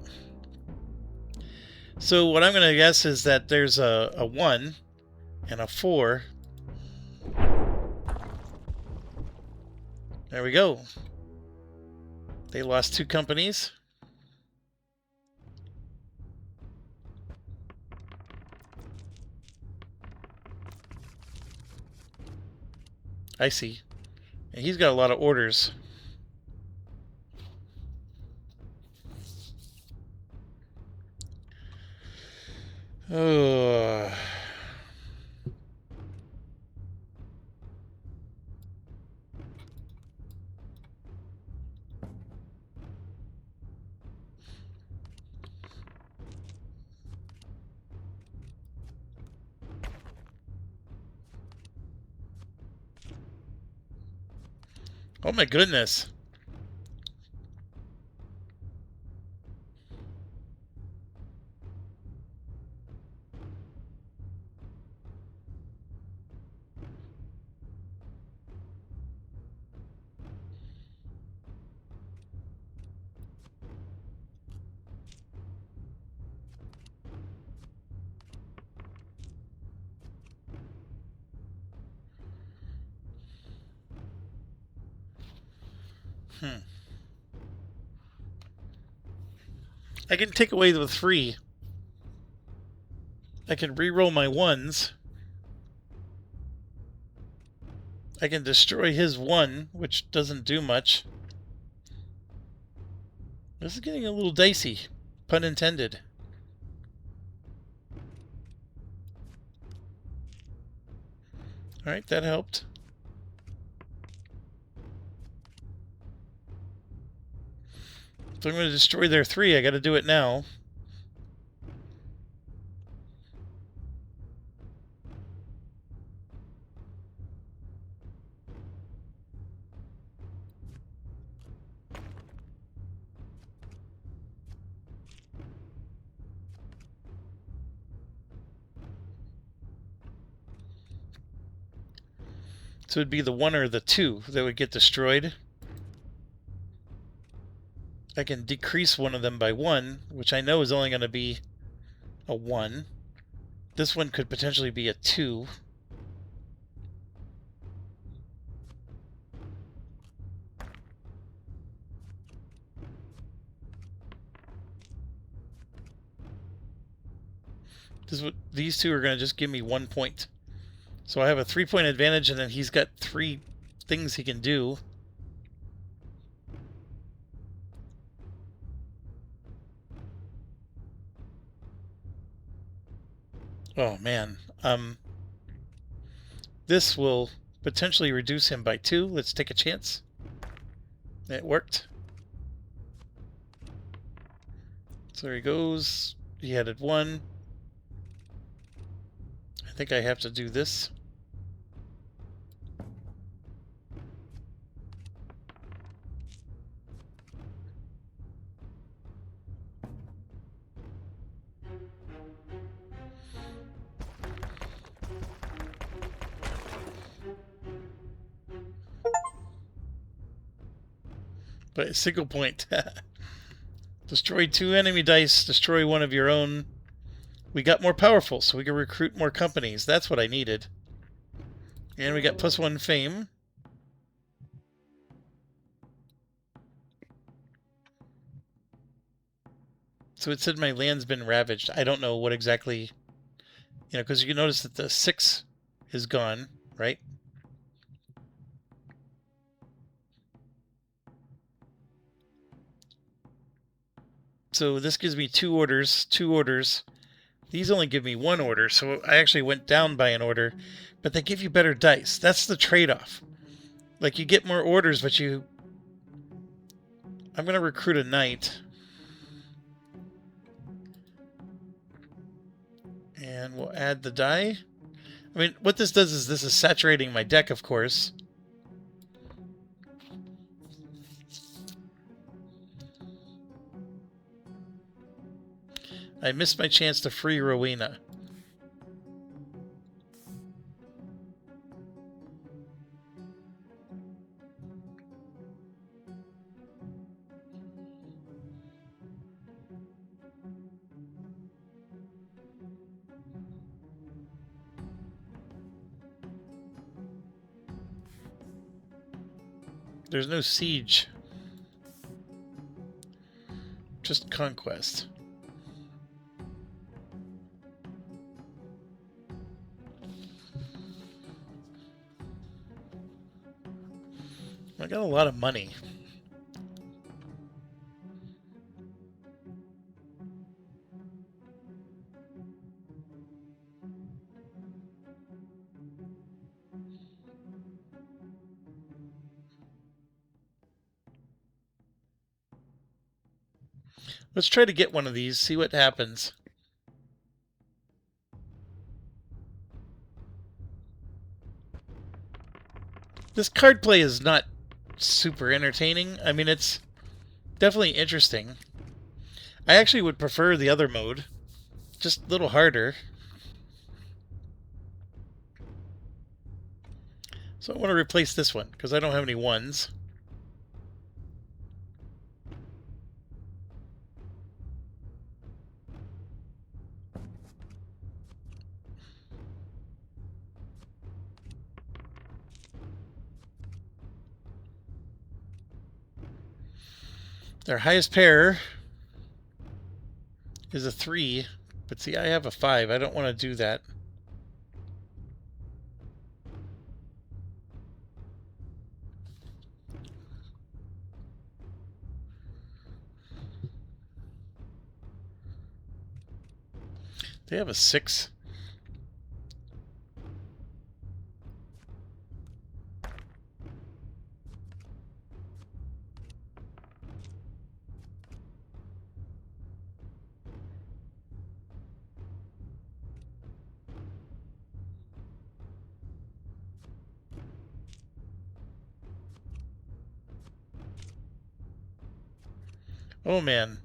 So what I'm going to guess is that there's a 1 and a 4. There we go. They lost 2 companies. I see. And he's got a lot of orders. Oh. Oh my goodness. I can take away the 3. I can re-roll my 1s. I can destroy his 1, which doesn't do much. This is getting a little dicey. Pun intended. Alright, that helped. So I'm going to destroy their 3. I got to do it now. So it'd be the 1 or the 2 that would get destroyed. I can decrease one of them by 1, which I know is only going to be a 1. This one could potentially be a 2. These 2 are going to just give me 1 point. So I have a 3-point advantage, and then he's got 3 things he can do. Oh man. This will potentially reduce him by 2. Let's take a chance. It worked. So there he goes. He added 1. I think I have to do this. But a single point. Destroy 2 enemy dice, destroy 1 of your own. We got more powerful, so we can recruit more companies. That's what I needed. And we got +1 fame. So it said my land's been ravaged. I don't know what exactly, because you notice that the 6 is gone, right? So this gives me 2 orders, 2 orders. These only give me 1 order, so I actually went down by an order, but they give you better dice. That's the trade-off. Like, you get more orders, but I'm going to recruit a knight. And we'll add the die. I mean, what this does is this is saturating my deck, of course. I missed my chance to free Rowena. There's no siege. Just conquest. got a lot of money. Let's try to get one of these, see what happens. This card play is not super entertaining. I mean, it's definitely interesting. I actually would prefer the other mode. Just a little harder. So I want to replace this one, because I don't have any ones. Their highest pair is a 3, but see, I have a 5. I don't want to do that. They have a 6. Oh man.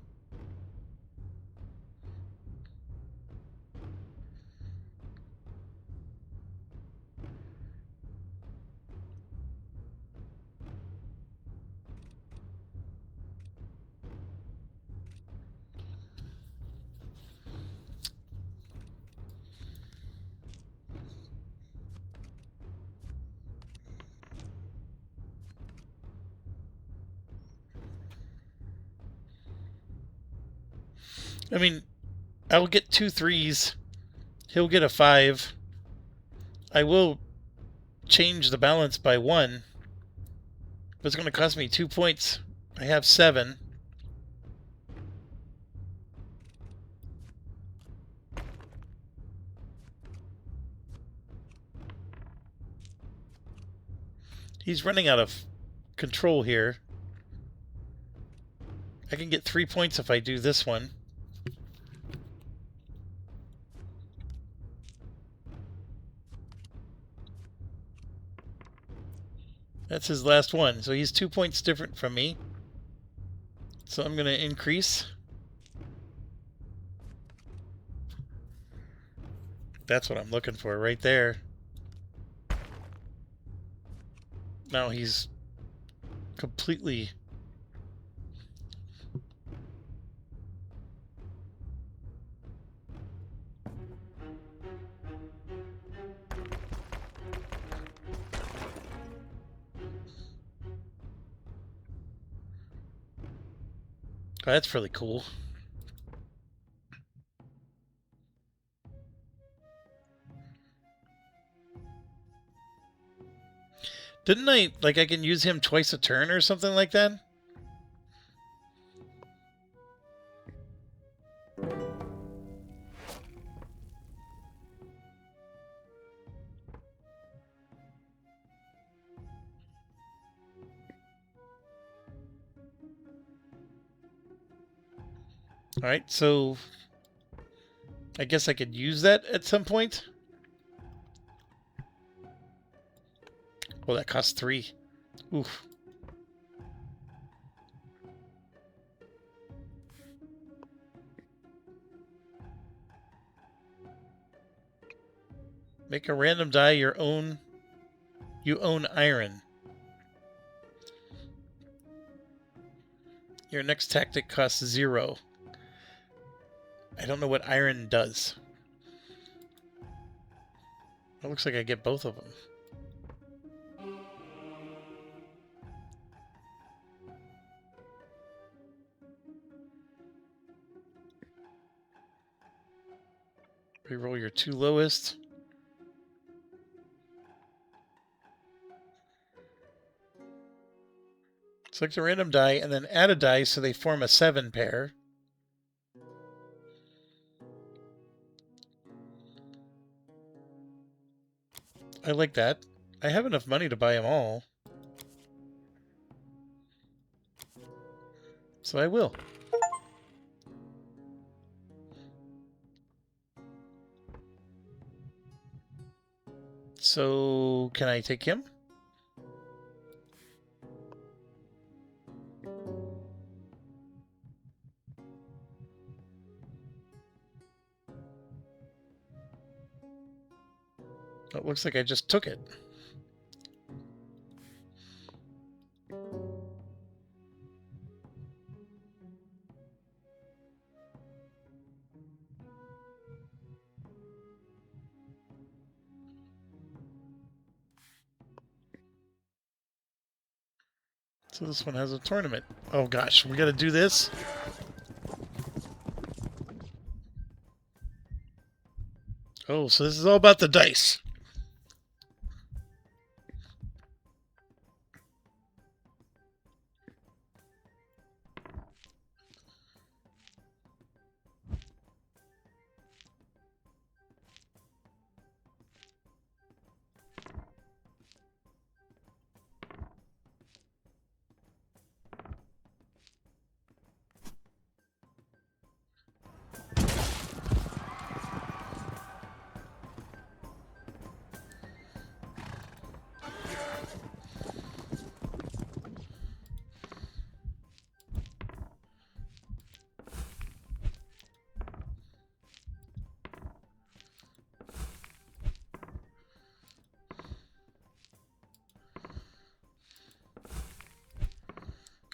I mean, I'll get 2 3s. He'll get a 5. I will change the balance by 1. But it's going to cost me 2 points. I have 7. He's running out of control here. I can get 3 points if I do this one. That's his last one. So he's 2 points different from me. So I'm going to increase. That's what I'm looking for right there. Now he's completely... Oh, that's really cool. Didn't I, like, I can use him twice a turn or something like that? Alright, so I guess I could use that at some point. Well, that costs 3. Oof. Make a random die you own iron. Your next tactic costs 0. I don't know what iron does. It looks like I get both of them. Reroll your 2 lowest. Select a random die and then add a die so they form a 7 pair. I like that. I have enough money to buy them all. So I will. So, can I take him? It looks like I just took it. So this one has a tournament. Oh gosh, we gotta do this? Oh, so this is all about the dice.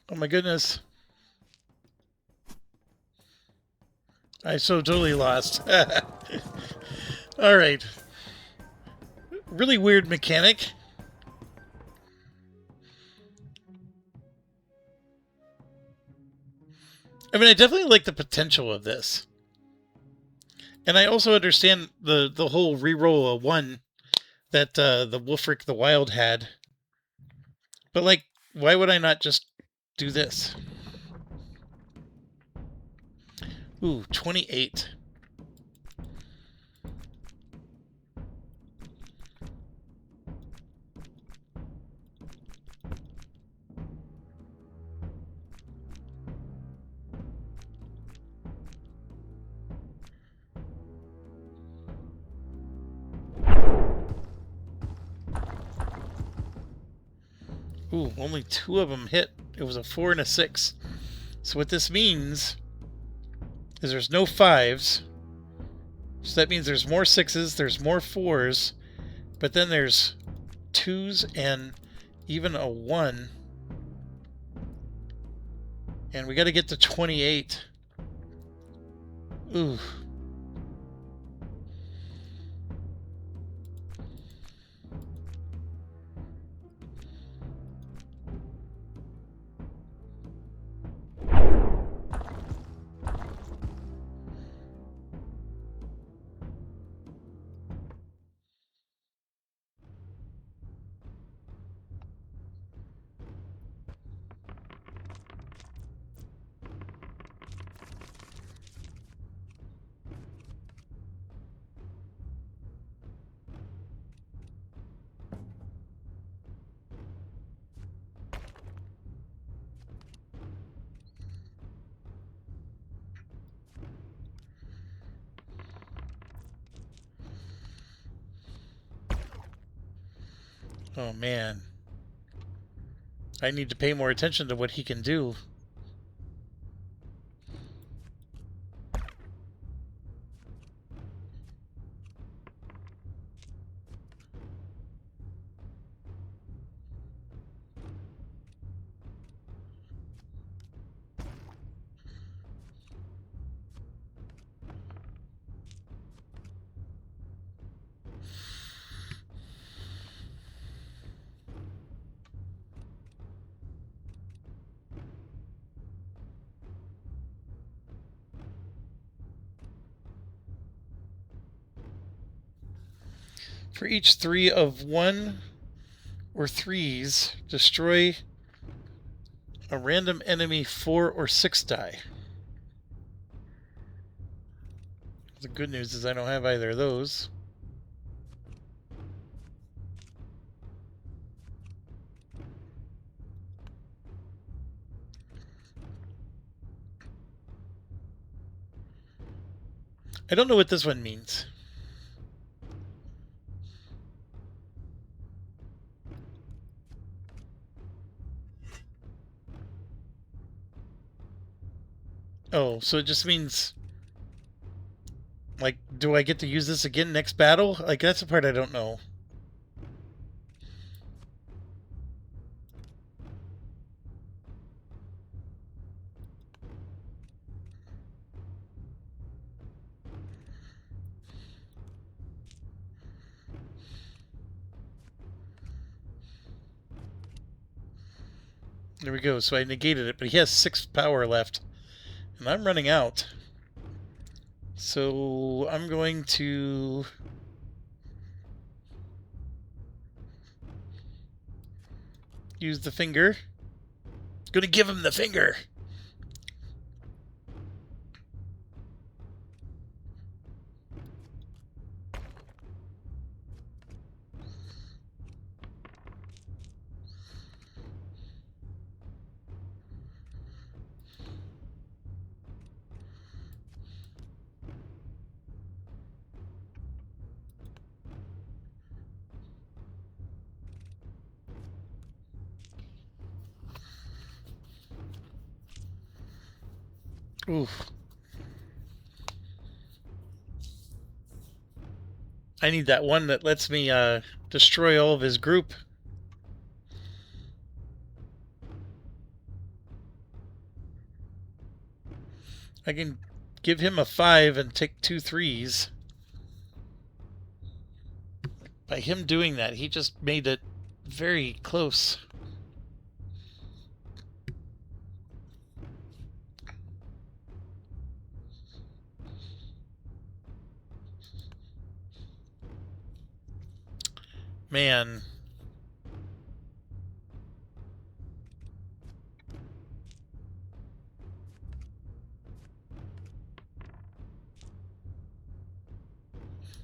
Oh my goodness. I so totally lost. Alright. Really weird mechanic. I mean, I definitely like the potential of this. And I also understand the whole reroll of 1 that the Wulfric the Wild had. But, like, why would I not just do this? Ooh, 28. Ooh, only 2 of them hit. It was a 4 and a 6. So what this means is there's no 5s. So that means there's more 6s, there's more 4s, but then there's 2s and even a 1. And we got to get to 28. Ooh. Oh man. I need to pay more attention to what he can do. For each 3 of 1 or 3s, destroy A random enemy 4 or 6 die. The good news is I don't have either of those. I don't know what this one means. Oh, so it just means, like, do I get to use this again next battle? Like, that's the part I don't know. There we go. So I negated it, but he has 6 power left. And I'm running out. So I'm going to... use the finger. Gonna give him the finger. Oof. I need that one that lets me destroy all of his group. I can give him a 5 and take 2 3s. By him doing that, he just made it very close. Man.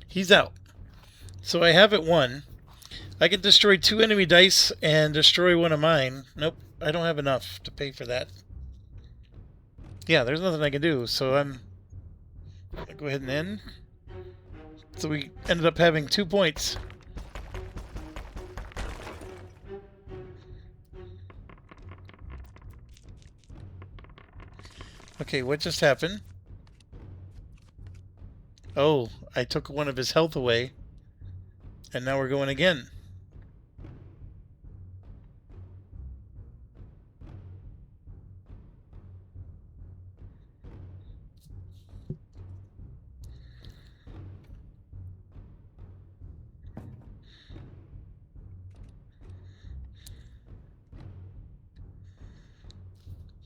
He's out. So I have it 1. I can destroy 2 enemy dice and destroy one of mine. Nope, I don't have enough to pay for that. Yeah, there's nothing I can do, so I'll go ahead and end. So we ended up having 2 points. Okay, what just happened? Oh, I took one of his health away. And now we're going again.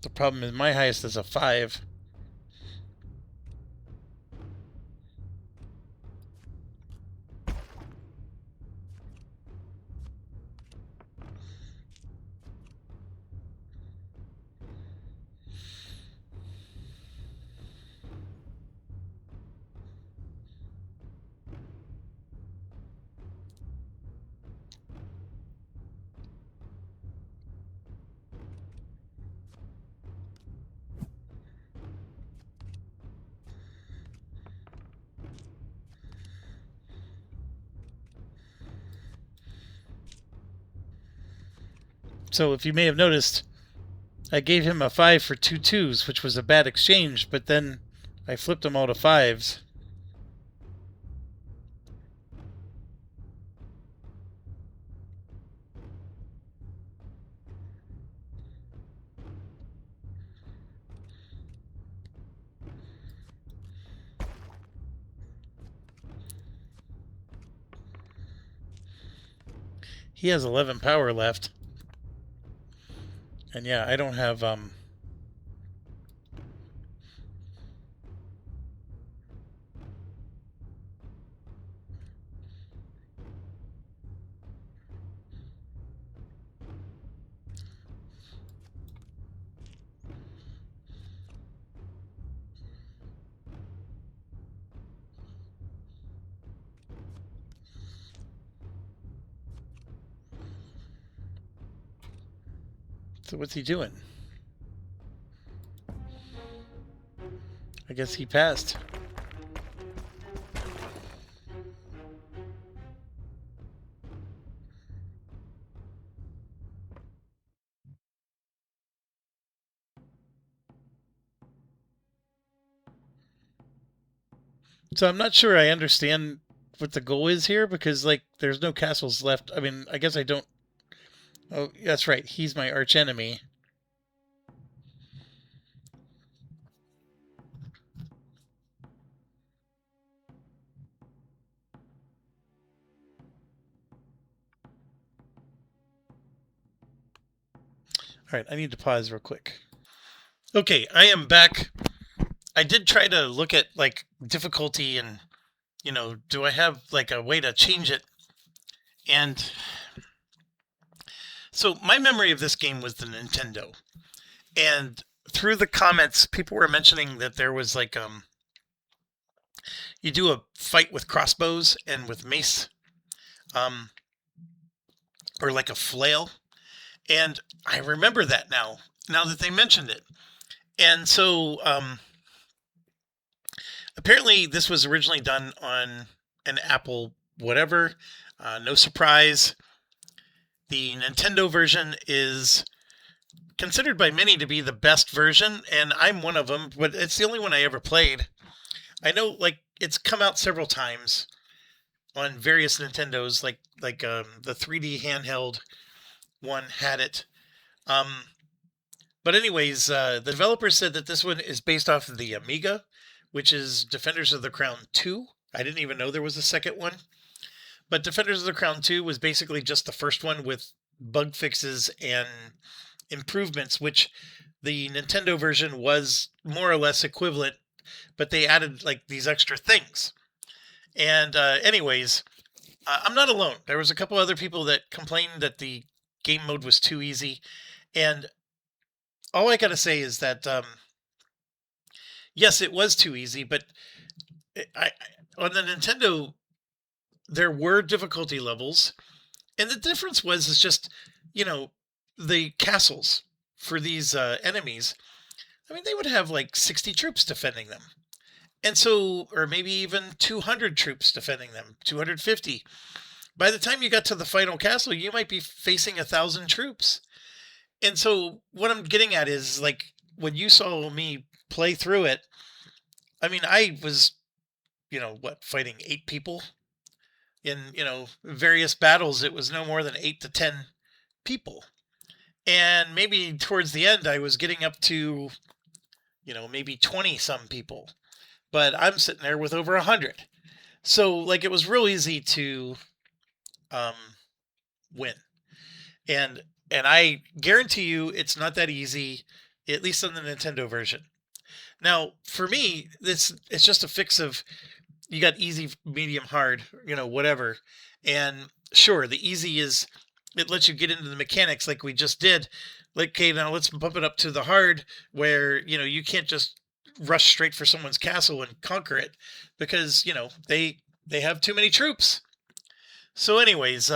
The problem is my highest is a 5. So if you may have noticed, I gave him a 5 for 2 2s, which was a bad exchange, but then I flipped them all to 5s. He has 11 power left. And yeah, I don't have So what's he doing? I guess he passed. So I'm not sure I understand what the goal is here, because like there's no castles left. I mean, I guess I don't. Oh, that's right. He's my arch enemy. All right, I need to pause real quick. Okay, I am back. I did try to look at like difficulty and, you know, do I have like a way to change it? And so my memory of this game was the Nintendo. And through the comments, people were mentioning that there was like you do a fight with crossbows and with mace, um or like a flail. And I remember that now that they mentioned it. And so apparently this was originally done on an Apple whatever. No surprise. The Nintendo version is considered by many to be the best version, and I'm one of them, but it's the only one I ever played. I know, like, it's come out several times on various Nintendos, like the 3D handheld one had it. But anyways, the developer said that this one is based off of the Amiga, which is Defenders of the Crown 2. I didn't even know there was a second one. But Defenders of the Crown 2 was basically just the first one with bug fixes and improvements, which the Nintendo version was more or less equivalent, but they added like these extra things. And anyways, I'm not alone. There was a couple other people that complained that the game mode was too easy. And all I got to say is that, yes, it was too easy, but on the Nintendo, there were difficulty levels. And the difference is just, you know, the castles for these enemies. I mean, they would have like 60 troops defending them. And so, or maybe even 200 troops defending them, 250. By the time you got to the final castle, you might be facing 1,000 troops. And so what I'm getting at is, like, when you saw me play through it, I mean, I was, you know, fighting 8 people in, you know, various battles. It was no more than 8 to 10 people. And maybe towards the end, I was getting up to, you know, maybe 20 some people. But I'm sitting there with over 100. So, like, it was real easy to win. And I guarantee you it's not that easy, at least on the Nintendo version. Now, for me, it's just a fix of, you got easy, medium, hard, you know, whatever. And sure, the easy is, it lets you get into the mechanics like we just did. Like, okay, now let's bump it up to the hard, where, you know, you can't just rush straight for someone's castle and conquer it, because, you know, they have too many troops. So anyways,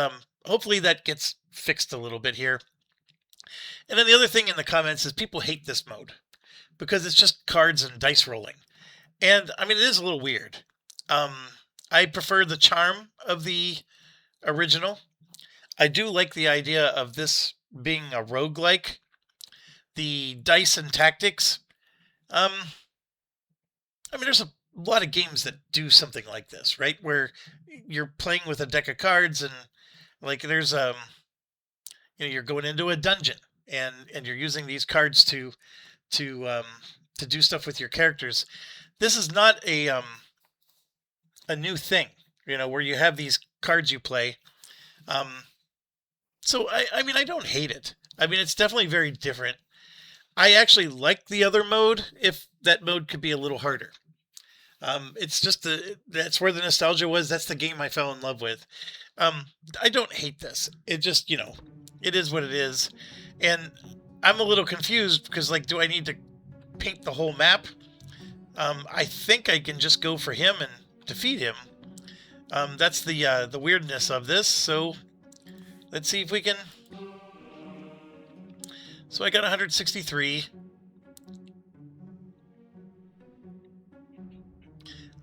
hopefully that gets fixed a little bit here. And then the other thing in the comments is people hate this mode because it's just cards and dice rolling. And I mean, it is a little weird. I prefer the charm of the original. I do like the idea of this being a roguelike. The dice and tactics. I mean, there's a lot of games that do something like this, right? Where you're playing with a deck of cards, and like there's you know, you're going into a dungeon, and you're using these cards to do stuff with your characters. This is not a new thing, you know, where you have these cards you play. So I mean, I don't hate it. I mean, it's definitely very different. I actually like the other mode, if that mode could be a little harder. It's just that's where the nostalgia was. That's the game I fell in love with. I don't hate this. It just, you know, it is what it is. And I'm a little confused because, like, do I need to paint the whole map? I think I can just go for him and defeat him. That's the weirdness of this. So let's see if we can So I got 163.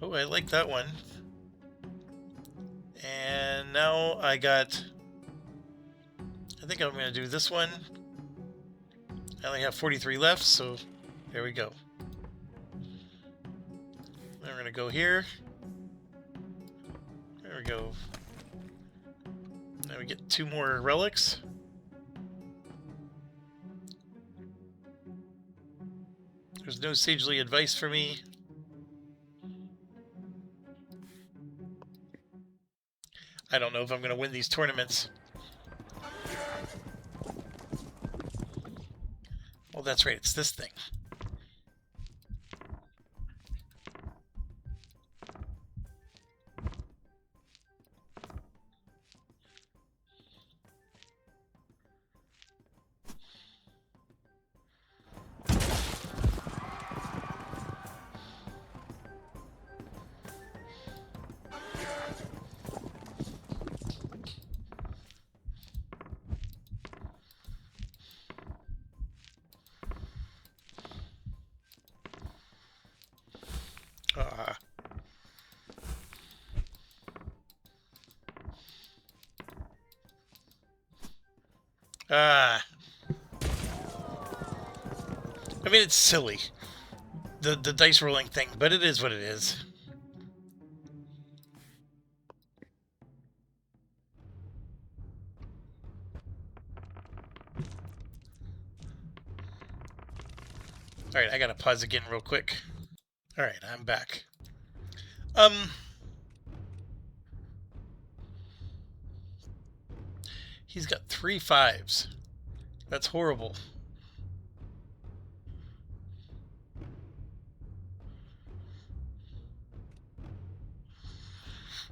Oh, I like that one. And now I think I'm going to do this one. I only have 43 left, so there we go. Then we're going to go here. There we go. Now we get 2 more relics. There's no sagely advice for me. I don't know if I'm going to win these tournaments. Well, that's right. It's this thing. Ah. Ah. I mean, it's silly, the dice rolling thing, but it is what it is. Alright, I gotta pause again real quick. Alright, I'm back. He's got 3 5s. That's horrible.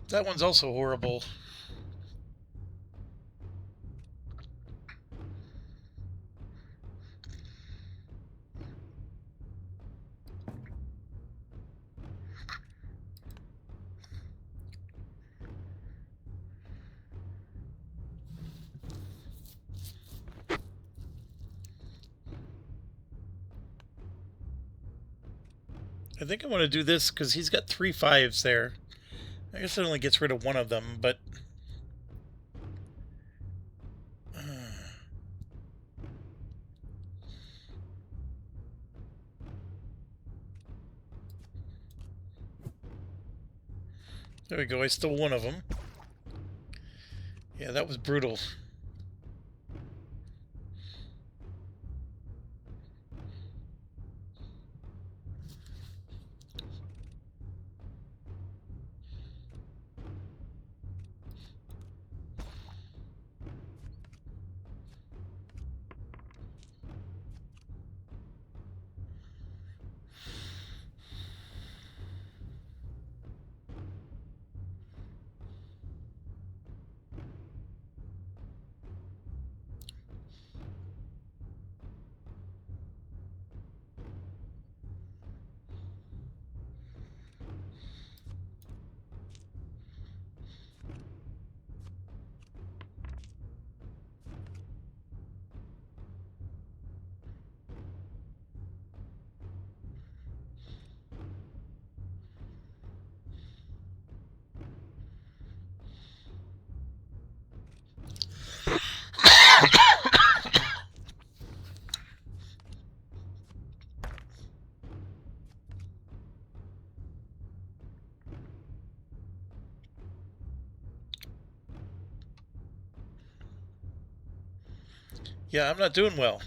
That one's also horrible. I think I want to do this because he's got 3 5s there. I guess it only gets rid of one of them, but... There we go, I stole one of them. Yeah, that was brutal. Yeah, I'm not doing well.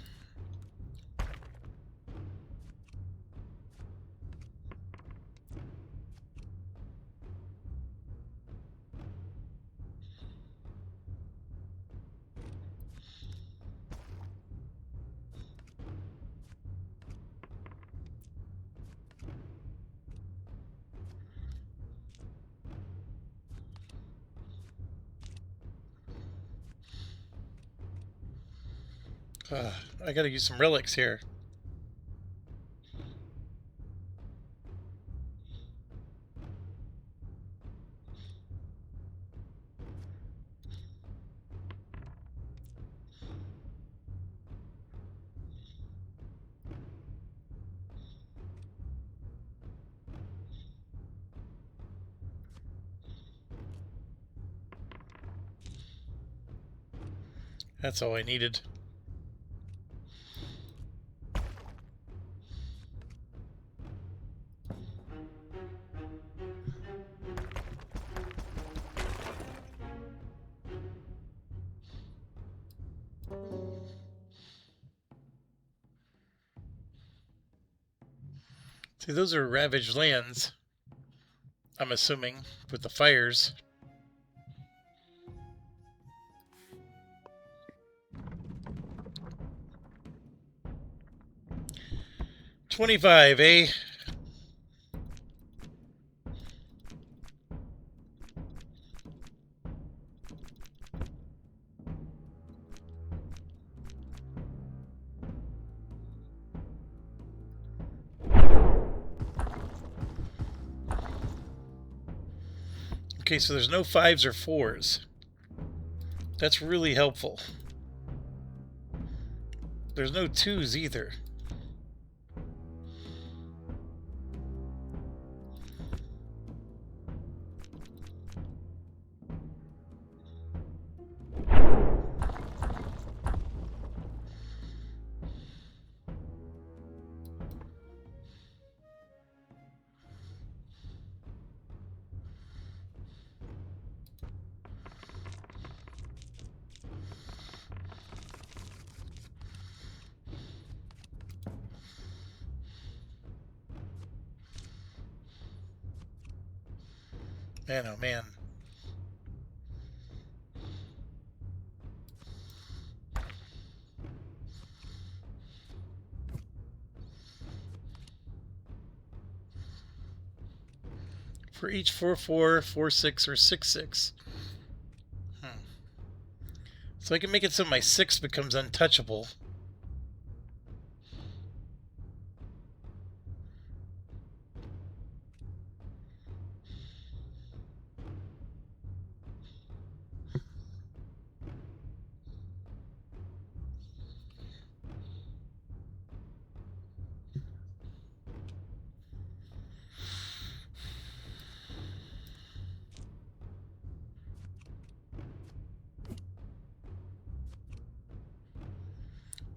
I gotta use some relics here. That's all I needed. See, those are ravaged lands, I'm assuming, with the fires. 25, eh? Okay, so there's no 5s or 4s. That's really helpful. There's no 2s either. Man, oh man. For each 4-4, 4-6, or 6-6. So I can make it so my 6 becomes untouchable.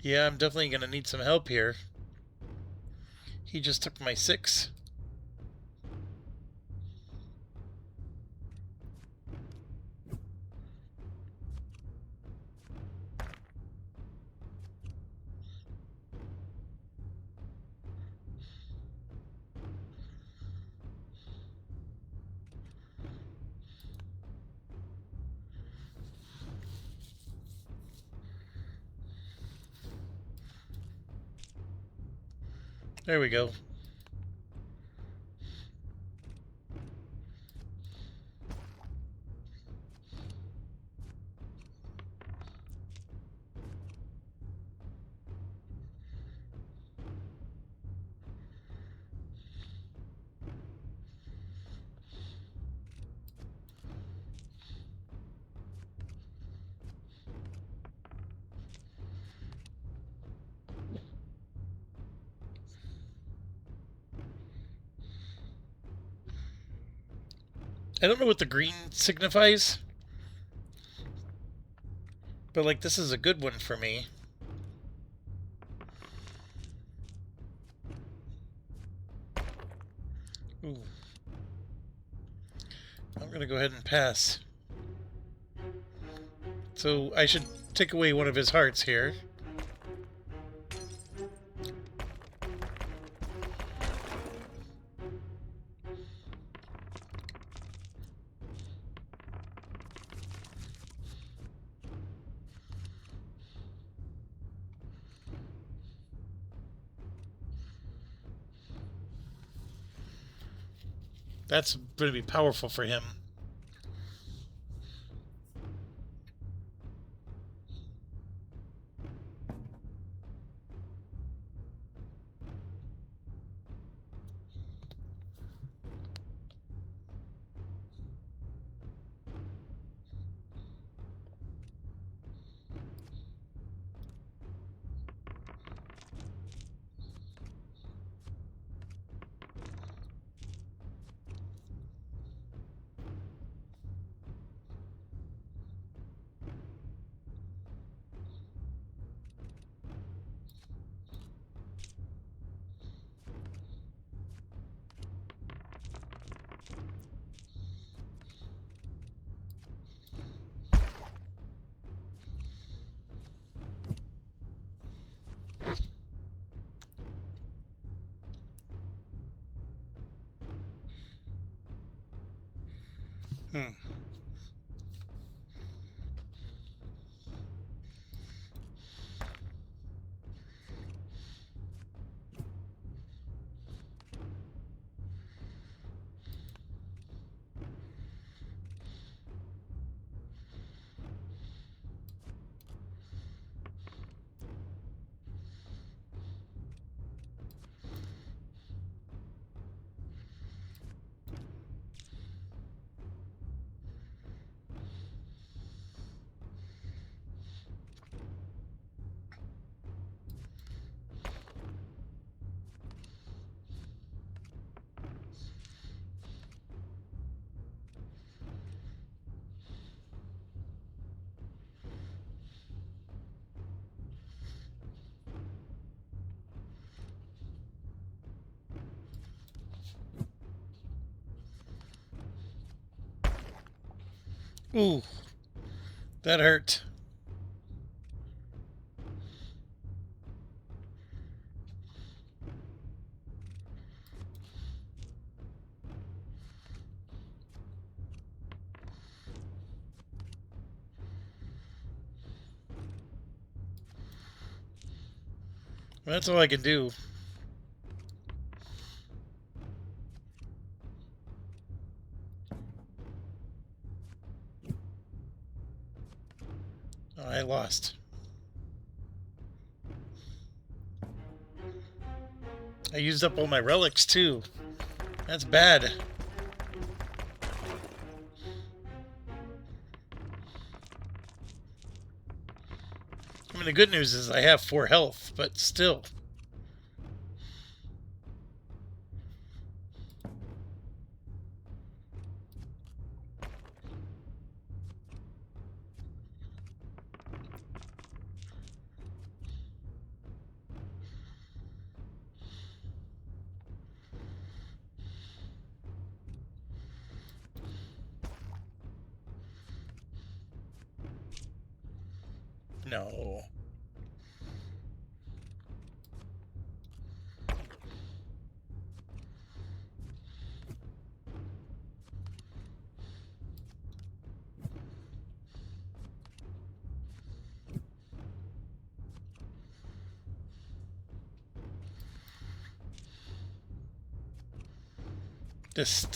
Yeah, I'm definitely going to need some help here. He just took my 6. There we go. I don't know what the green signifies, but like this is a good one for me. Ooh. I'm going to go ahead and pass. So I should take away one of his hearts here. That's going to be powerful for him. Hmm. Ooh, that hurt. That's all I can do. Oh, I lost. I used up all my relics too. That's bad. I mean, the good news is I have 4 health, but still. No. This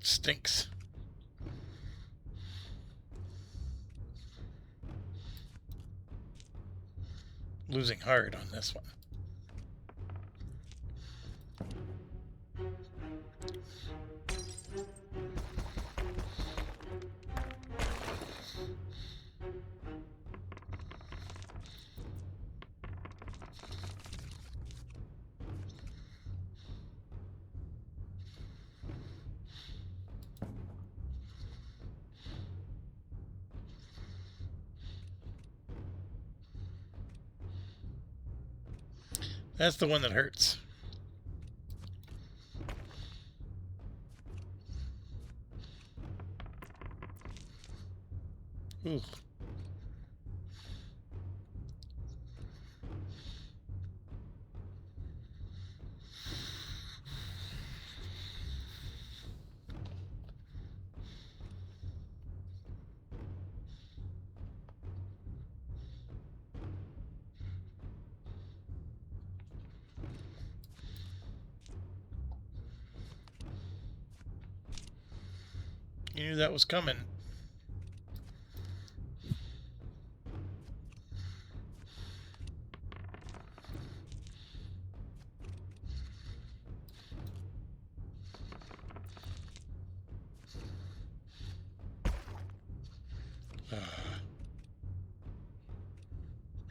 stinks. Losing hard on this one. That's the one that hurts. Ooh. You knew that was coming.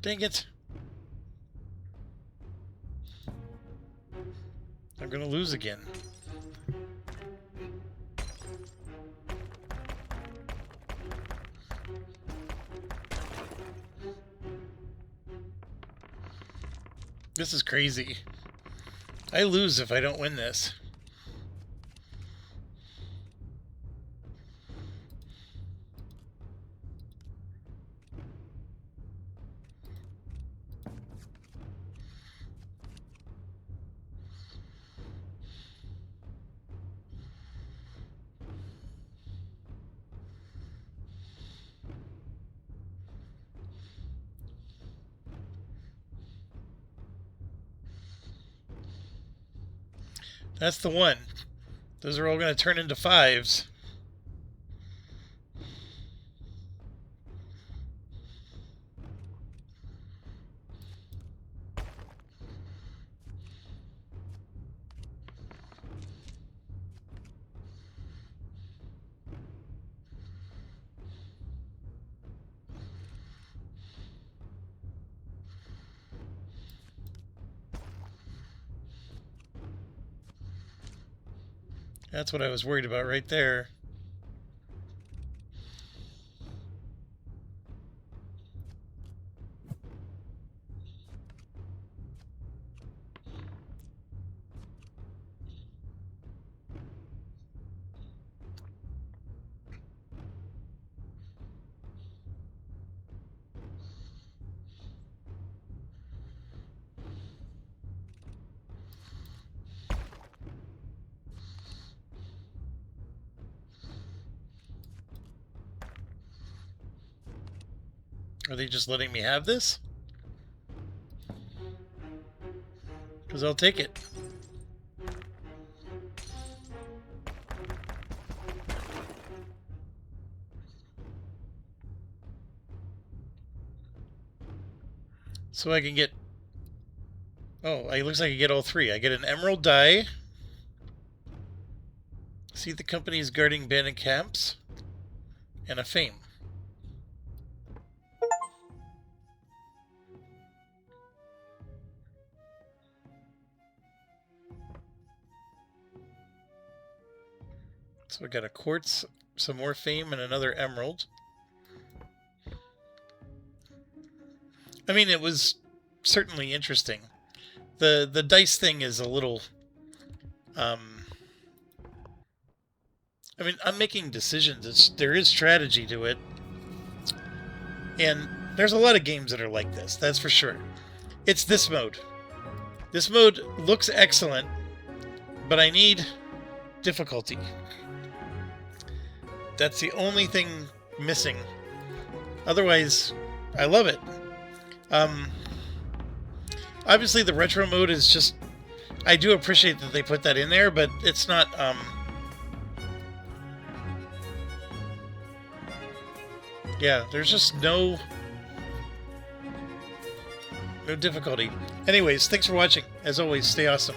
Dang it. I'm gonna lose again. This is crazy. I lose if I don't win this. That's the one. Those are all going to turn into 5s. That's what I was worried about right there. Are they just letting me have this? Because I'll take it. So I can get... Oh, it looks like I get all 3. I get an emerald die. See the companies guarding bandit camps. And a fame. So I got a quartz, some more fame, and another emerald. I mean, it was certainly interesting. The dice thing is a little... I mean, I'm making decisions. There is strategy to it. And there's a lot of games that are like this, that's for sure. It's this mode. This mode looks excellent, but I need difficulty. That's the only thing missing. Otherwise, I love it. Obviously, the retro mode is just... I do appreciate that they put that in there, but it's not... Yeah, there's just no difficulty. Anyways, thanks for watching. As always, stay awesome.